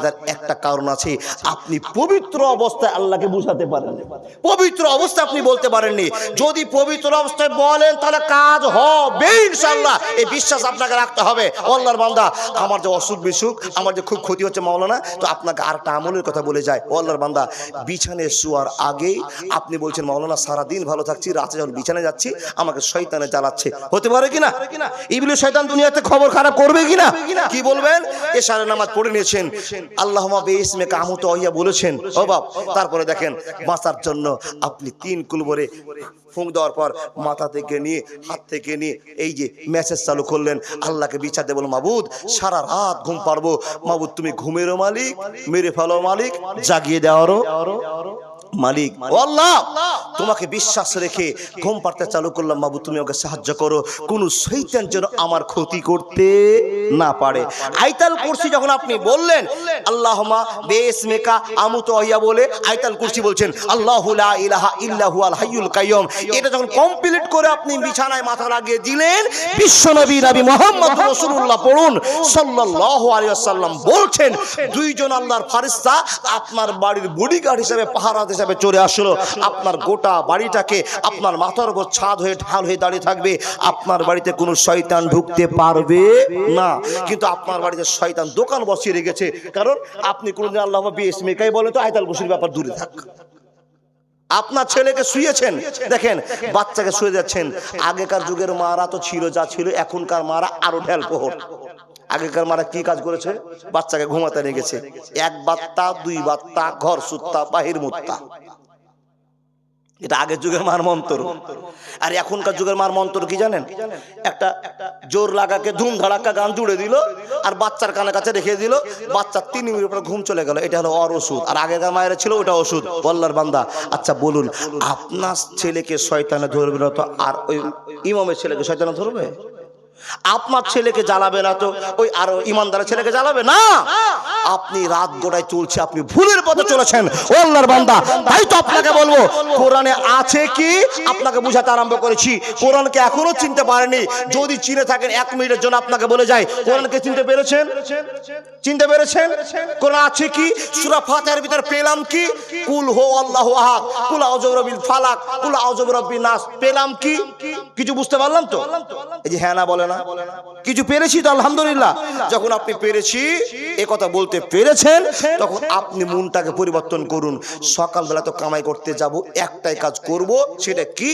তার একটা কারণ আছে। আপনি পবিত্র অবস্থায় আল্লাহকে বুঝাতে পারেন, পবিত্র অবস্থায় আপনি বলতে পারেননি। যদি পবিত্র অবস্থায় বলেন তাহলে কাজ হবে ইনশাআল্লাহ, এই বিশ্বাস আপনাকে রাখতে হবে। আল্লাহর বান্দা, আমার যে অসুখ বিসুখ, আমার যে খুব ক্ষতি হচ্ছে মাওলানা, তো আপনাকে আরেকটা আমলের কথা বলে যায়। আল্লাহর বান্দা, বিছানায় শোয়ার আগেই আপনি বলছেন মাওলানা সারাদিন ভালো থাকছি, রাতে যখন বিছানায় যাচ্ছি আমাকে শয়তানে জ্বালাচ্ছে, হতে পারে কিনা? ইবলিস শয়তান দুনিয়াতে খবর খারাপ করবে কিনা? কি বলবেন? এশারের নামাজ পড়ে নিয়েছেন, আল্লাহুম্মা বিইসমিকা আমুতু ওয়া বলেছেন, ও বাপ। তারপরে দেখেন বাঁচার জন্য আপনি 3 কুল ভরে ফুঁক দেওয়ার পর মাথা থেকে নিয়ে, হাত থেকে নিয়ে এই যে মেসেজ চালু করলেন, আল্লাহকে বিচার দেব, মাবুদ সারা রাত ঘুম পারবো, মাবুদ তুমি ঘুমেরও মালিক, মেরে ফেলো মালিক, জাগিয়ে দেওয়ারও মালিক। ও আল্লাহ, তোমাকে বিশ্বাস রেখে ঘুম পাড়তে চালু করলাম, মাবুদ তুমি ওকে সাহায্য করো, কোন শয়তান যেন আমার ক্ষতি করতে না পারে। আয়াতুল কুরসি যখন আপনি বললেন আল্লাহুম্মা বিইসমিকা আমুতু ওয়া বলে আয়াতুল কুরসি বলছেন আল্লাহু লা ইলাহা ইল্লা হুয়াল হাইয়ুল কাইয়ুম, এটা যখন কমপ্লিট করে আপনি বিছানায় মাথা লাগিয়ে দিলেন, বিশ্বনবী নবী মুহাম্মদ রাসূলুল্লাহ পড়ুন সাল্লাল্লাহু আলাইহি ওয়াসাল্লাম বলছেন 2 জন আল্লাহর ফেরেশতা আপনার বাড়ির বডিগার্ড হিসেবে, পাহারা হিসেবে চলে আসলো। আপনার গোটা বাড়িটাকে আপনার মাথার উপর ছাদ হয়ে ঢাল হয়ে দাঁড়িয়ে থাকবে। আপনার বাড়িতে কোনো শয়তান ঢুকতে পারবে না, কিন্তু আপনার বাড়িতে শয়তান দোকান বসিয়ে রেখেছে। কারণ আপনি কোনদিন আল্লাহুম্মা বিইসমিকাই বলে তো আয়াতুল কুরসির ব্যাপার দূরে থাক। আপনার ছেলেকে শুয়েছেন, দেখেন বাচ্চাকে শুয়ে যাচ্ছেন। আগেকার যুগের মারা তো ছিল যা ছিল, এখনকার মারা আরো ঢেল প্রহর। আগেকার মারা কি কাজ করেছে? বাচ্চাকে ঘুমাতে রেখেছে, 1 বাত্তা 2 বাত্তা, ঘর সুত্তা বাহির মুত্তা। এটা আগের যুগের মার মন্ত্র। আর এখনকার যুগের মার মন্ত্র কি জানেন? একটা জোর লাগাকে ধুম ধাড়াক্কা গান জুড়ে দিল আর বাচ্চার কানে কাছে রেখে দিল, বাচ্চার 3 মিনিট পরে ঘুম চলে গেল। এটা হলো ওর ওষুধ। আর আগেকার মায়েরা ছিল ওটা ওষুধ। আল্লাহর বান্দা, আচ্ছা বলুন, আপনার ছেলেকে শয়তানে ধরবে না তো আর ওই ইমামের ছেলেকে শয়তানে ধরবে? আপনার ছেলেকে জ্বালাবে না তো ওই আর ইমানদারের ছেলেকে জ্বালাবে না? আপনি রাত গোড়ায় চলছে, আপনি ভুলের পথে চলেছেন ও আল্লাহর বান্দা। তাই তো আপনাকে বলবো, কোরআনে আছে কি আপনাকে বুঝাতে আরম্ভ করেছি। কোরআনকে এখনো চিনতে পারেনি, যদি চিনে থাকেন 1 মিনিটের জন্য আপনাকে বলে যায়, কোরআনকে চিনতে পেরেছেন? চিনতে পেরেছেন? কোরআন আছে কি? সূরা ফাতিহার ভিতরে পেলাম কি? কুল হু আল্লাহু আহাদ, কুল আউযু বিরাব্বিল ফালাক, কুল আউযু বিরাব্বিন নাস। পেলাম কি? কিছু বুঝতে পারলাম তো? এই যে হ্যাঁ না বলে না, কিছু পেরেছি তো আলহামদুলিল্লাহ। যখন আপনি পেরেছি এ কথা বলতে পেরেছেন, তখন আপনি মনটাকে পরিবর্তন করুন। সকালবেলা তো কামাই করতে যাব, একটাই কাজ করব, সেটা কি?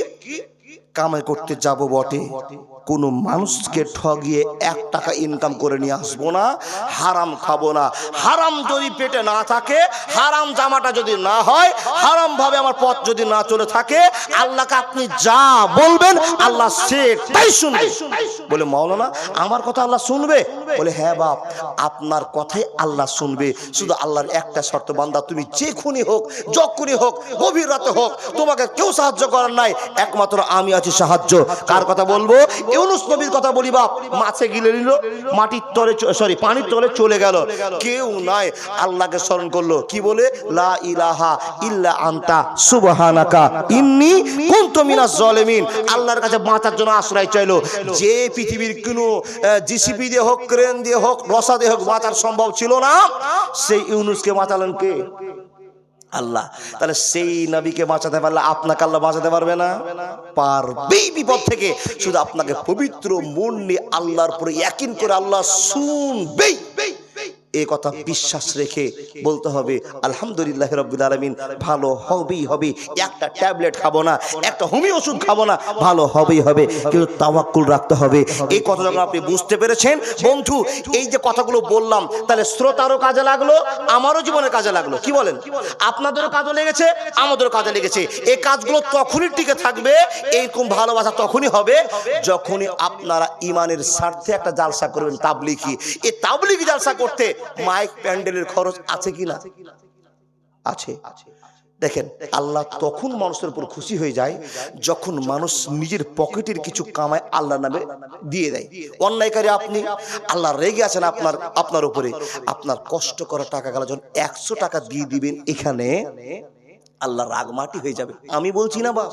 কামাই করতে যাব বটে, কোনো মানুষকে ঠগিয়ে 1 টাকা ইনকাম করে নিয়ে আসবো না, হারাম খাবো না। হারাম যদি পেটে না থাকে, হারাম জামাটা যদি না হয়, হারাম ভাবে আমার পথ যদি না চলে থাকে, আল্লাহকে আপনি যা বলবেন আল্লাহ সেটাই শুনবে। বলে মাওলানা আমার কথা আল্লাহ শুনবে? বলে হ্যাঁ বাপ, আপনার কথাই আল্লাহ শুনবে। শুধু আল্লাহর একটা শর্ত, বান্দা তুমি যে খুনি হোক, যখনই হোক, গভীর রাতে হোক, তোমাকে কেউ সাহায্য করার নাই, একমাত্র আমি আছি সাহায্য। কার কথা বলবো? ইউনূস নবীর কথা বলি বাপ। মাছে গিলে নিল, মাটির তলে পানির তলে চলে গেল, কেউ নাই, আল্লাহকে স্মরণ করলো, কি বলে? লা ইলাহা ইল্লা আনতা সুবহানাকা ইন্নী কুনতু মিনাজ জালিমিন। আল্লাহর কাছে বাঁচার জন্য আশ্রয় চাইলো। যে পৃথিবীর কোনো জিসিপি দিয়ে হোক, ক্রেন দিয়ে হোক, রসা দিয়ে হোক বাঁচার সম্ভব ছিল না, সেই ইউনূসকে বাঁচালেন কে? আল্লাহ। তাহলে সেই নবীকে বাঁচাতে পারলে আপনাকে আল্লাহ বাঁচাতে পারবে না? পারবেই বিপদ থেকে। শুধু আপনাকে পবিত্র মন নিয়ে আল্লাহর উপরে ইয়াকিন করে আল্লাহ শুনবেই, এই কথা বিশ্বাস রেখে বলতে হবে আলহামদুলিল্লাহ রাব্বিল আলামিন, ভালো হবেই হবে। একটা ট্যাবলেট খাবো না, একটা হোমিও ওষুধ খাবো না, ভালো হবেই হবে। কিন্তু তাওয়াক্কুল রাখতে হবে। এই কথা যখন আপনি বুঝতে পেরেছেন বন্ধু, এই যে কথাগুলো বললাম, তাহলে শ্রোতারও কাজে লাগলো, আমারও জীবনের কাজে লাগলো। কি বলেন? আপনাদেরও কাজে লেগেছে, আমাদেরও কাজে লেগেছে। এই কাজগুলো তখনই টিকে থাকবে, এইরকম ভালোবাসা তখনই হবে যখনই আপনারা ইমানের স্বার্থে একটা জালসা করবেন, তাবলীগী। এই তাবলীগী জালসা করতে মাইক প্যান্ডেলের খরচ আছে কিনা? আছে। দেখেন, আল্লাহ তখন মানুষের উপর খুশি হয়ে যায় যখন মানুষ নিজের পকেটের কিছু কামায় আল্লাহর নামে দিয়ে দেয়। অন্যায়কারী আপনি, আল্লাহ রেগে আছেন আপনার উপরে। আপনার কষ্ট করা টাকা গেল যখন 100 টাকা দিয়ে দিবেন, এখানে আল্লাহ রাগ মাটি হয়ে যাবে। আমি বলছি না বা,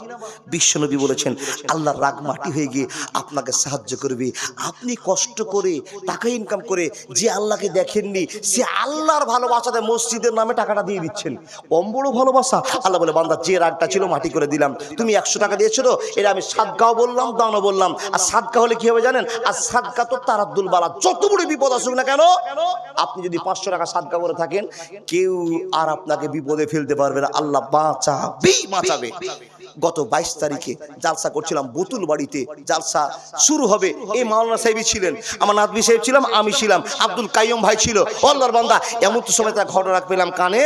বিশ্বনবী বলেছেন আল্লাহ রাগ মাটি হয়ে গিয়ে আপনাকে সাহায্য করবে। আপনি কষ্ট করে টাকা ইনকাম করে যে আল্লাহকে দেখেননি, সে আল্লাহর ভালোবাসাতে মসজিদের নামে টাকাটা দিয়ে দিচ্ছেন। কম বড় ভালোবাসা? আল্লাহ বলে বান্দা যে রাগটা ছিল মাটি করে দিলাম। তুমি 100 টাকা দিয়েছো, এটা আমি সাদগাও বললাম, দানও বললাম। আর সাদগা হলে কি হবে জানেন? আর সাদগা তো তারাদ্দুল বালা, যত বড় বিপদ আসুক না কেন, আপনি যদি 500 টাকা সাদগা করে থাকেন, কেউ আর আপনাকে বিপদে ফেলতে পারবে না। আল্লাহ বাঁচাবে। গত 22 তারিখে জালসা করছিলাম বোতুল বাড়িতে, জালসা শুরু হবে। এই মাওলানা সাহেব ছিলেন, আমার নাদবি সাহেব ছিলাম, আমি ছিলাম, আব্দুল কাইয়ুম ভাই ছিল। আল্লাহর বান্দা, এমন তো সময় তার ঘটনা পেলাম কানে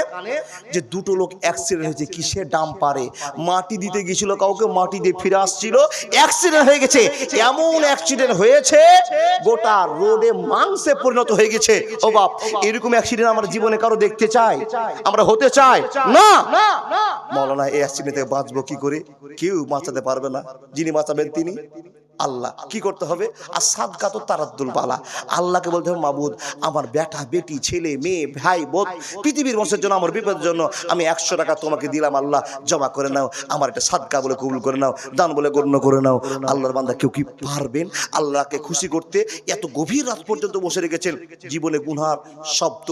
যে 2টো লোক অ্যাক্সিডেন্ট হয়েছে। কিসে? ডাম্পারে মাটি দিতে গিয়েছিল, কাউকে মাটি দিয়ে ফিরে আসছিল, অ্যাক্সিডেন্ট হয়ে গেছে। এমন অ্যাক্সিডেন্ট হয়েছে গোটা রোডে মাংসে পরিণত হয়ে গেছে। ও বাপ, এরকম অ্যাক্সিডেন্ট আমরা জীবনে কারো দেখতে চাই? আমরা হতে চাই না। মাওলানা, এই অ্যাক্সিডেন্ট থেকে বাঁচবো কি করে? কেউ বাঁচাতে পারবে না, যিনি বাঁচাবেন তিনি আল্লাহ। কি করতে হবে? আর সাদকা তো তারাদ্দুল বালা। আল্লাহকে বলতে হবে মাবুদ, আমার বেটা বেটি, ছেলে মেয়ে, ভাই বোন, পৃথিবীর মানুষের জন্য, আমার বিপদের জন্য আমি 100 টাকা তোমাকে দিলাম, আল্লাহ জমা করে নাও, আমার এটা সাদকা বলে কবুল করে নাও, দান বলে গণ্য করে নাও। আল্লাহর বান্দা, কেউ কি পারবেন আল্লাহকে খুশি করতে? এত গভীর রাত পর্যন্ত বসে রেখেছেন, জীবনে গুনহার শব্দ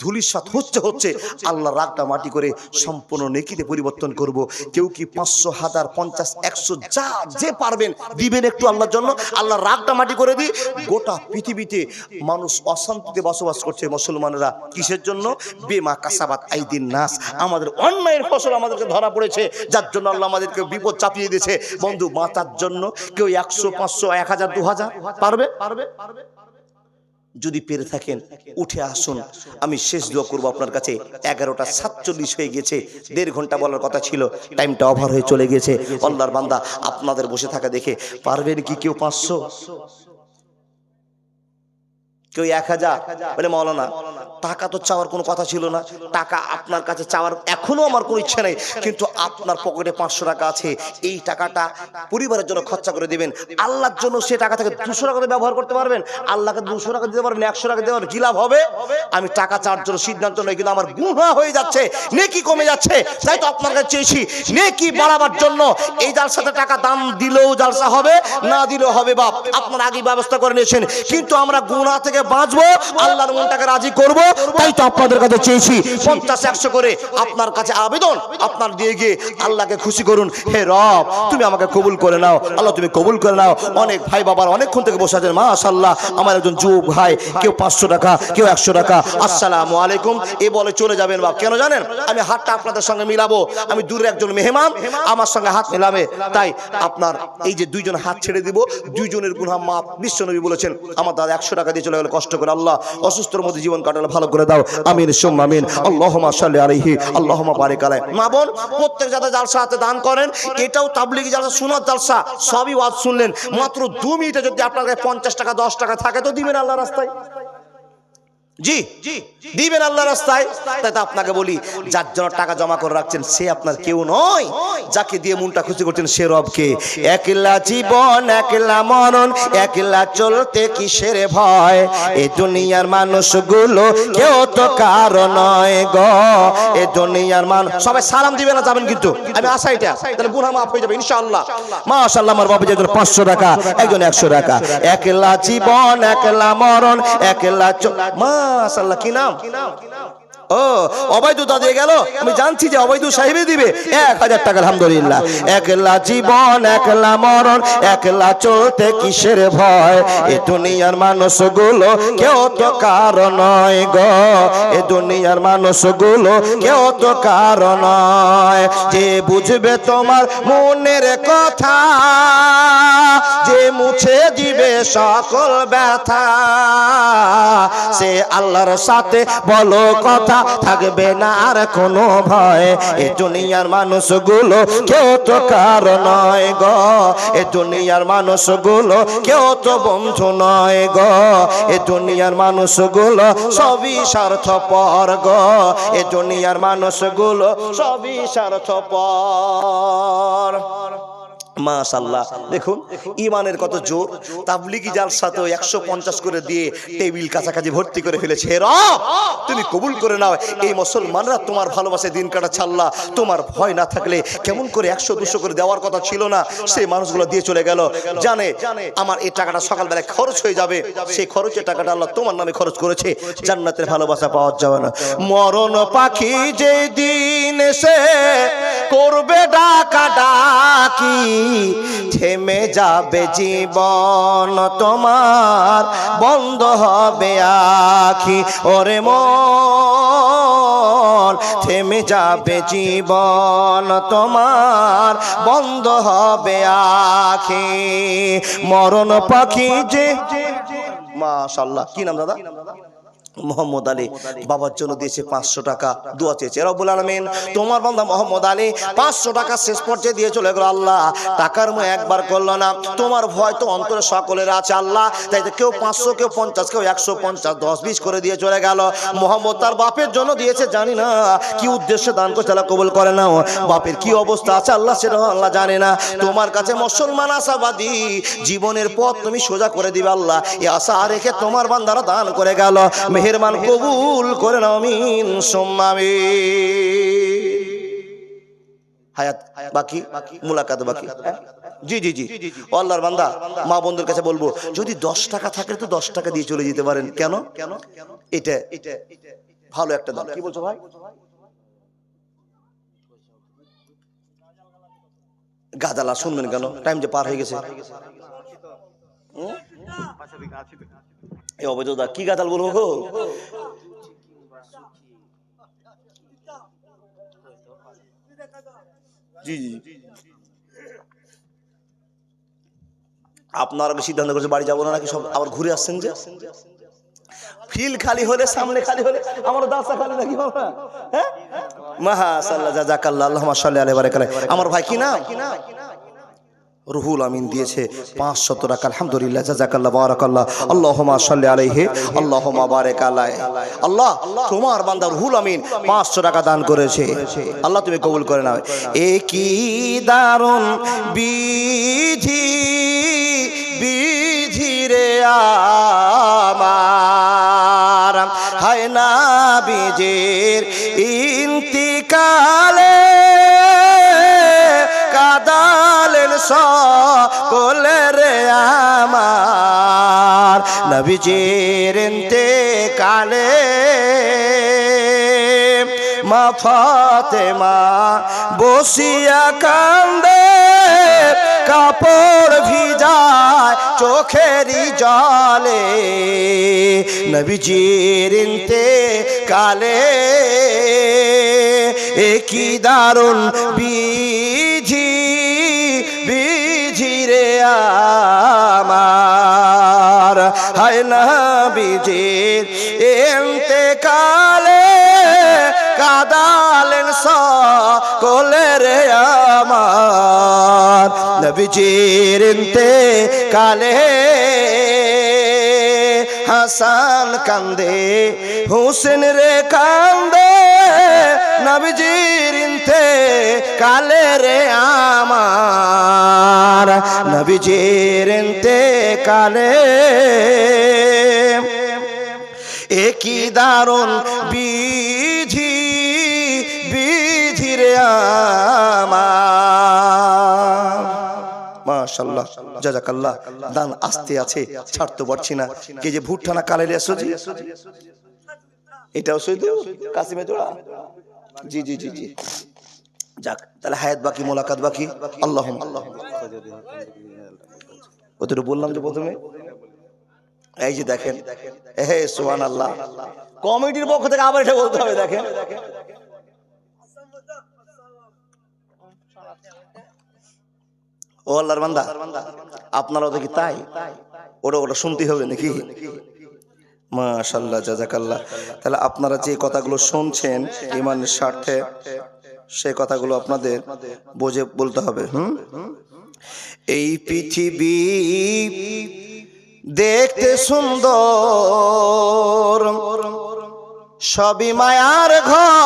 ধুলিসাৎ হচ্ছে। আল্লাহ রাগটা মাটি করে সম্পূর্ণ নেকিতে পরিবর্তন করব। কেউ কি 500, 1000, 50, 100 যা যে পারবেন দিবেন একটু আল্লাহর জন্য। আল্লাহ রাগটা মাটি করে দিই। গোটা পৃথিবীতে মানুষ অশান্তিতে বসবাস করছে, মুসলমানেরা কিসের জন্য? বেমা কাসাবাত আইদিন নাস, আমাদের অন্যায়ের ফসল আমাদেরকে ধরা পড়েছে, যার জন্য আল্লাহ আমাদেরকে বিপদ চাপিয়ে দিয়েছে। বন্ধু, বাঁচার জন্য কেউ 100, 500, 1000, 2000 পারবে? যদি পেরে থাকেন উঠে আসুন। আমি শেষ দোয়া করবো আপনার কাছে। 11:47 হয়ে গেছে, 1.5 ঘন্টা বলার কথা ছিল, টাইমটা ওভার হয়ে চলে গেছে। আল্লাহর বান্দা আপনাদের বসে থাকা দেখে পারবেন কি কেউ 500, কেউ 1000? বলে মৌলানা টাকা তো চাওয়ার কোনো কথা ছিল না, টাকা আপনার কাছে চাওয়ার এখনো আমার কোনো ইচ্ছা নেই, কিন্তু আপনার পকেটে 500 টাকা আছে, এই টাকাটা পরিবারের জন্য খরচা করে দিবেন। আল্লাহর জন্য সে টাকা থেকে 200 টাকা ব্যবহার করতে পারবেন। আল্লাহকে 200 টাকা দিতে পারবেন, 100 টাকা দিতে পারবেন, কি লাভ হবে? আমি টাকা চাওয়ার জন্য সিদ্ধান্ত নেই, কিন্তু আমার গুনাহ হয়ে যাচ্ছে, নেকি কমে যাচ্ছে, তাই তো আপনার কাছে চেয়েছি নেকি বাড়াবার জন্য। এই জালসাতে টাকা দাম দিলেও জালসা হবে, না দিলেও হবে, বাপ আপনার আগেই ব্যবস্থা করে নিয়েছেন, কিন্তু আমরা গুনাহ থেকে বাঁচবো, আল্লাহর মনটাকে রাজি করব, তাই তো আপনাদের কাছে চেয়েছি 50-100 করে আপনার কাছে আবেদন আপনার দিয়ে গিয়ে আল্লাহকে খুশি করুন। হে রব তুমি আমাকে কবুল করে নাও, আল্লাহ তুমি কবুল করে নাও। অনেক ভাই বাবার অনেকক্ষণ থেকে বসে আছেন, মাশাআল্লাহ আমার একজন যুবক ভাই, কেউ 500 টাকা, কেউ 100 টাকা, আসসালামু আলাইকুম এ বলে চলে যাবেন। বাপ কেন জানেন? আমি হাতটা আপনাদের সঙ্গে মিলাবো, আমি দূরের একজন মেহমান, আমার সঙ্গে হাত মেলাবে, তাই আপনার এই যে দুইজন হাত ছেড়ে দিব, দুইজনের গুনাহ মাফ। বিশ্বনবী বলেছেন আমার দাদা 100 টাকা দিয়ে চলে গেল কষ্ট করে, আল্লাহ অসুস্থর মধ্যে জীবন কাটালে ভালো করে দাও, আমিন সুম্মা আমিন, আল্লাহুম্মা সাল্লি আলাইহি আল্লাহুম্মা বারিক আলাইহি। মা বোন প্রত্যেক যাতে জালসা হাতে দান করেন, এটাও তাবলীগী জালসা, সুন্নাত জালসা, সবই ওয়াজ শুনলেন, মাত্র 2 মিনিটে যদি আপনার কাছে 50 টাকা 10 টাকা থাকে তো দিবেন আল্লাহর রাস্তায়, জি দিবেন আল্লাহর রাস্তায়। তাই তো আপনাকে বলি, যার জন্য টাকা জমা করে রাখছেন সে আপনার কেউ নয়, যাকে দিয়ে মনটা খুশি করছেন সে রবকে। একলা জীবন একলা মরণ, একলা চলতে কিসের ভয়, এ দুনিয়ার মানুষগুলো কেউ তো কারো নয় গো, এ দুনিয়ার মানুষ। সবাই সালাম দিবেন না যাবেন, কিন্তু আমি আশা এটা, তাহলে গুনাহ মাফ হয়ে যাবে ইনশাআল্লাহ। মাশাআল্লাহ আমার বাবা একজন 500 টাকা, একজন 100 টাকা। একলা জীবন একলা মরণ, একলা মাশাআল্লাহ কি নাম? ও অবৈধতা দিয়ে গেল, আমি জানছি যে অবৈধ সাহেবই দিবে 1000 টাকা, আলহামদুলিল্লাহ। একলা জীবন একলা মরণ, একলা চলতে কিসের ভয়, এ দুনিয়ার মানুষগুলো কেউ তো কারো নয় গো, এ দুনিয়ার মানুষগুলো কেউ তো কারো নয়। যে বুঝবে তোমার মনের কথা, যে মুছে দিবে সকল ব্যথা, সে আল্লাহর সাথে বলো কথা, থাকবে না আর কোনো ভয়, এ দুনিয়ার মানুষগুলো কেউ তো কারো নয় গো, এ দুনিয়ার মানুষগুলো কেউ তো বন্ধু নয় গো, এ দুনিয়ার মানুষগুলো সবই স্বার্থপর গো, এ দুনিয়ার মানুষগুলো সবই স্বার্থপর। মাশাআল্লাহ দেখুন ঈমানের কত জোর। তাবলীগী জালসাতে 150 করে দিয়ে টেবিল কাছাকাছি ভর্তি করে ফেলেছে। হে রব তুমি কবুল করে নাও, এই মুসলমানরা তোমার ভালোবাসায় দিন কাটাচ্ছে, আল্লাহ তোমার ভয় না থাকলে কেমন করে 100-200 করে দেওয়ার কথা ছিল না, সেই মানুষগুলো দিয়ে চলে গেল। জানে আমার এই টাকাটা সকালবেলায় খরচ হয়ে যাবে, সেই খরচের টাকাটা আল্লাহ তোমার নামে খরচ করেছে, জান্নাতের ভালোবাসা পাওয়া যাবে না। মরণ পাখি যে দিন এসে করবে ডাকা ডাকি, থেমে যাবে জীবন তোমার, বন্ধ হবে আখি, ওরে মন থেমে যাবে জীবন তোমার, বন্ধ হবে আখি। মরণ পাখি যে, মাশাআল্লাহ কি নাম দাদা? মোহাম্মদ আলী বাবার জন্য দিয়েছে 500 টাকা, দোয়া চেয়েছে। রব্বুল আলামিন তোমার বান্দা মোহাম্মদ আলী 500 টাকা শেষ পর্যায়ে দিয়ে চলে গেল। আল্লাহ টাকার মুখ একবার করলো না, তোমার ভয় তো অন্তরে সকলের আছে আল্লাহ, তাই তো কেউ 500, কেউ 50, কেউ 150, 10-20 করে দিয়ে চলে গেল। মোহাম্মদ তার বাপের জন্য দিয়েছে, জানি না কি উদ্দেশ্যে দান করছে, আল্লাহ কবুল করে নাও। বাপের কি অবস্থা আছে আল্লাহ সেটা আল্লাহ জানে না, তোমার কাছে মুসলমান আশাবাদী, জীবনের পথ তুমি সোজা করে দিবে আল্লাহ, এই আশা রেখে তোমার বান্দারা দান করে গেল। মেহেরবান কবুল করে নাও, আমিন সুম্মা আমিন। হায়াত বাকি, মুলাকাত বাকি। জি জি জি আল্লাহর বান্দা মা বন্ধুর কাছে বলবো, যদি 10 টাকা থাকে তো 10 টাকা দিয়ে চলে যেতে পারেন। কেন? এটা ভালো একটা দাম। কি বলছো ভাই? গাদালা শুনবেন কেন? টাইম যে পার হয়ে গেছে। এই অবৈধতা কি গাদাল বলবো গো? জি জি আপনারা সিদ্ধান্ত করেছে বাড়ি যাবো না নাকি, সব আবার ঘুরে আসছেন যে ফিল খালি হলে সামনে খালি হলে আমার দাসা খালি নাকি বাবা? হ্যাঁ, মাশাআল্লাহ, জাযাকাল্লাহ, আল্লাহুম্মা সাল্লি আলাইহি ওয়া বারাক আলাইহি। আমার ভাই কি নাম? রুহুল আমিন দিয়েছে 500 টাকা, আলহামদুলিল্লাহ, জাযাকাল্লাহ, বারাকাল্লাহ, আল্লাহুম্মা সাল্লি আলাইহি, আল্লাহুম্মা বারিক আলাইহি। আল্লাহ, তোমার বান্দা রুহুল আমিন 500 টাকা দান করেছে, আল্লাহ তুমি কবুল করে নাও। একই দারুণ বিধি বিধি রে আমার, হায় নবীজির ইন্তিকালে কাদালেন সকলে রে আমার, নবীজির ইন্তেকালে মা ফাতেমা বসিয়া কান্দে, কাপড় ভিজায় চোখেরই জলে, নবীজির ইন্তেকালে একই দারুণ বিধি বিধি রে আমার, হায় নবীজির ইন্তেকালে কাদালেন সকলে রে আমার, নবীজির ইন্তেকালে হাসান কান্দে, হুসেন রে কান্দে, নবীজির ইন্তেকালে রে আমার, নবীজির ইন্তেকালে একই দারুণ বিধি বিধি রে আমার। মাশাআল্লাহ, জাযাকাল্লাহ। দান আসতে আছে, ছাড়তে পারছি না। কে যে ভুট্টানা কালের আসজি, এটাও সৈয়দ কাসিমে জোড়া। জি জি জি জি, যাক, তাহলে হায়াত বাকি, মোলাকাত বাকি। আল্লাহুম্মা, ওদের বললাম যে প্রথমে, এই যে দেখেন, হে সুবহানাল্লাহ, কমিটির পক্ষ থেকে আবার এটা বলতে হবে। দেখেন, ও আল্লাহর বান্দা, আপনারাও দেখি তাই, ওটা ওটা শুনতে হবে নাকি? মাশাআল্লাহ, জাযাকাল্লাহ। তাহলে আপনারা যে কথাগুলো শুনছেন ঈমানের স্বার্থে, সেই কথাগুলো আপনাদের বুঝে বলতে হবে। এই পৃথিবী দেখতে সুন্দর, সবই মায়ার ঘর,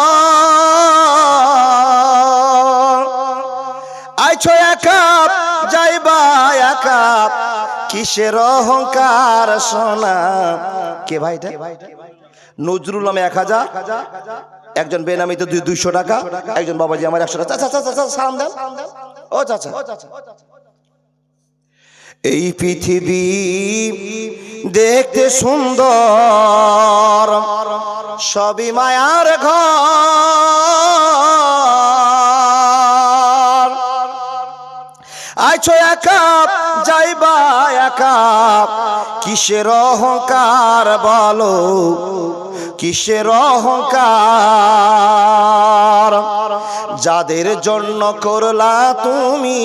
আইছো একা যাইবা একা, কিসের অহংকার সোনা। কে ভাই এটা? নজরুল নামে 1000, একজন বেনামিতে 200 টাকা, একজন বাবাজি আমার 100 টাকা। চাচা সালাম দেন। ও চাচা, এই পৃথিবী দেখতে সুন্দর, সবই মায়ার ঘর, আইছো একা যাইবা একা, কিসের অহংকার বলো, কিসের অহংকার। যাদের জন্য করলা তুমি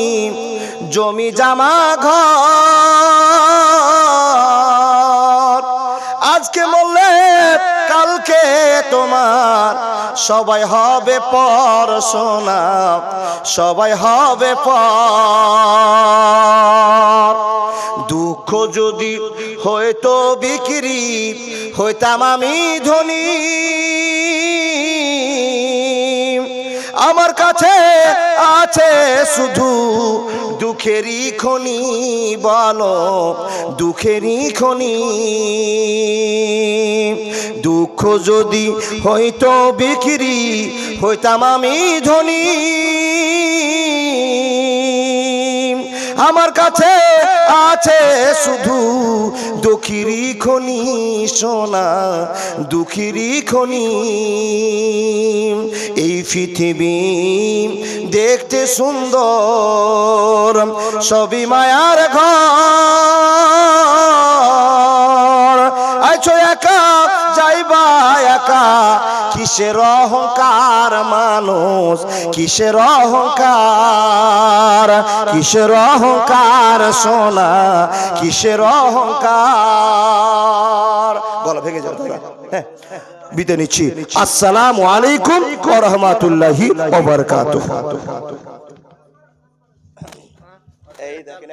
জমি জামা ঘর, আজকে মরলে কালকে তোমার সবাই হবে পর সোনা, সবাই হবে পর। দুঃখ যদি হয়তো বিক্রি হইতাম আমি ধনী, আমার কাছে আছে শুধু দুঃখেরই খনি, বলো দুঃখেরই খনি। দুঃখ যদি হয়তো বিক্রি হইতাম আমি ধনী, আমার কাছে আছে শুধু দুঃখেরই খনি সোনা, দুঃখেরই খনি। এই পৃথিবী দেখতে সুন্দর, সবই মায়ার ঘর, আইছো একা যাইবা একা, কিসের অহংকার মানুষ, কিসের অহংকার, কিসের অহংকার সোনা, কিসের অহংকার। গলা ভেঙে যাবে দাদা। হ্যাঁ, বিদায় নিচ্ছি। আসসালামু আলাইকুম ওয়া রাহমাতুল্লাহি ওয়া বারাকাতুহু। এই দেখেন।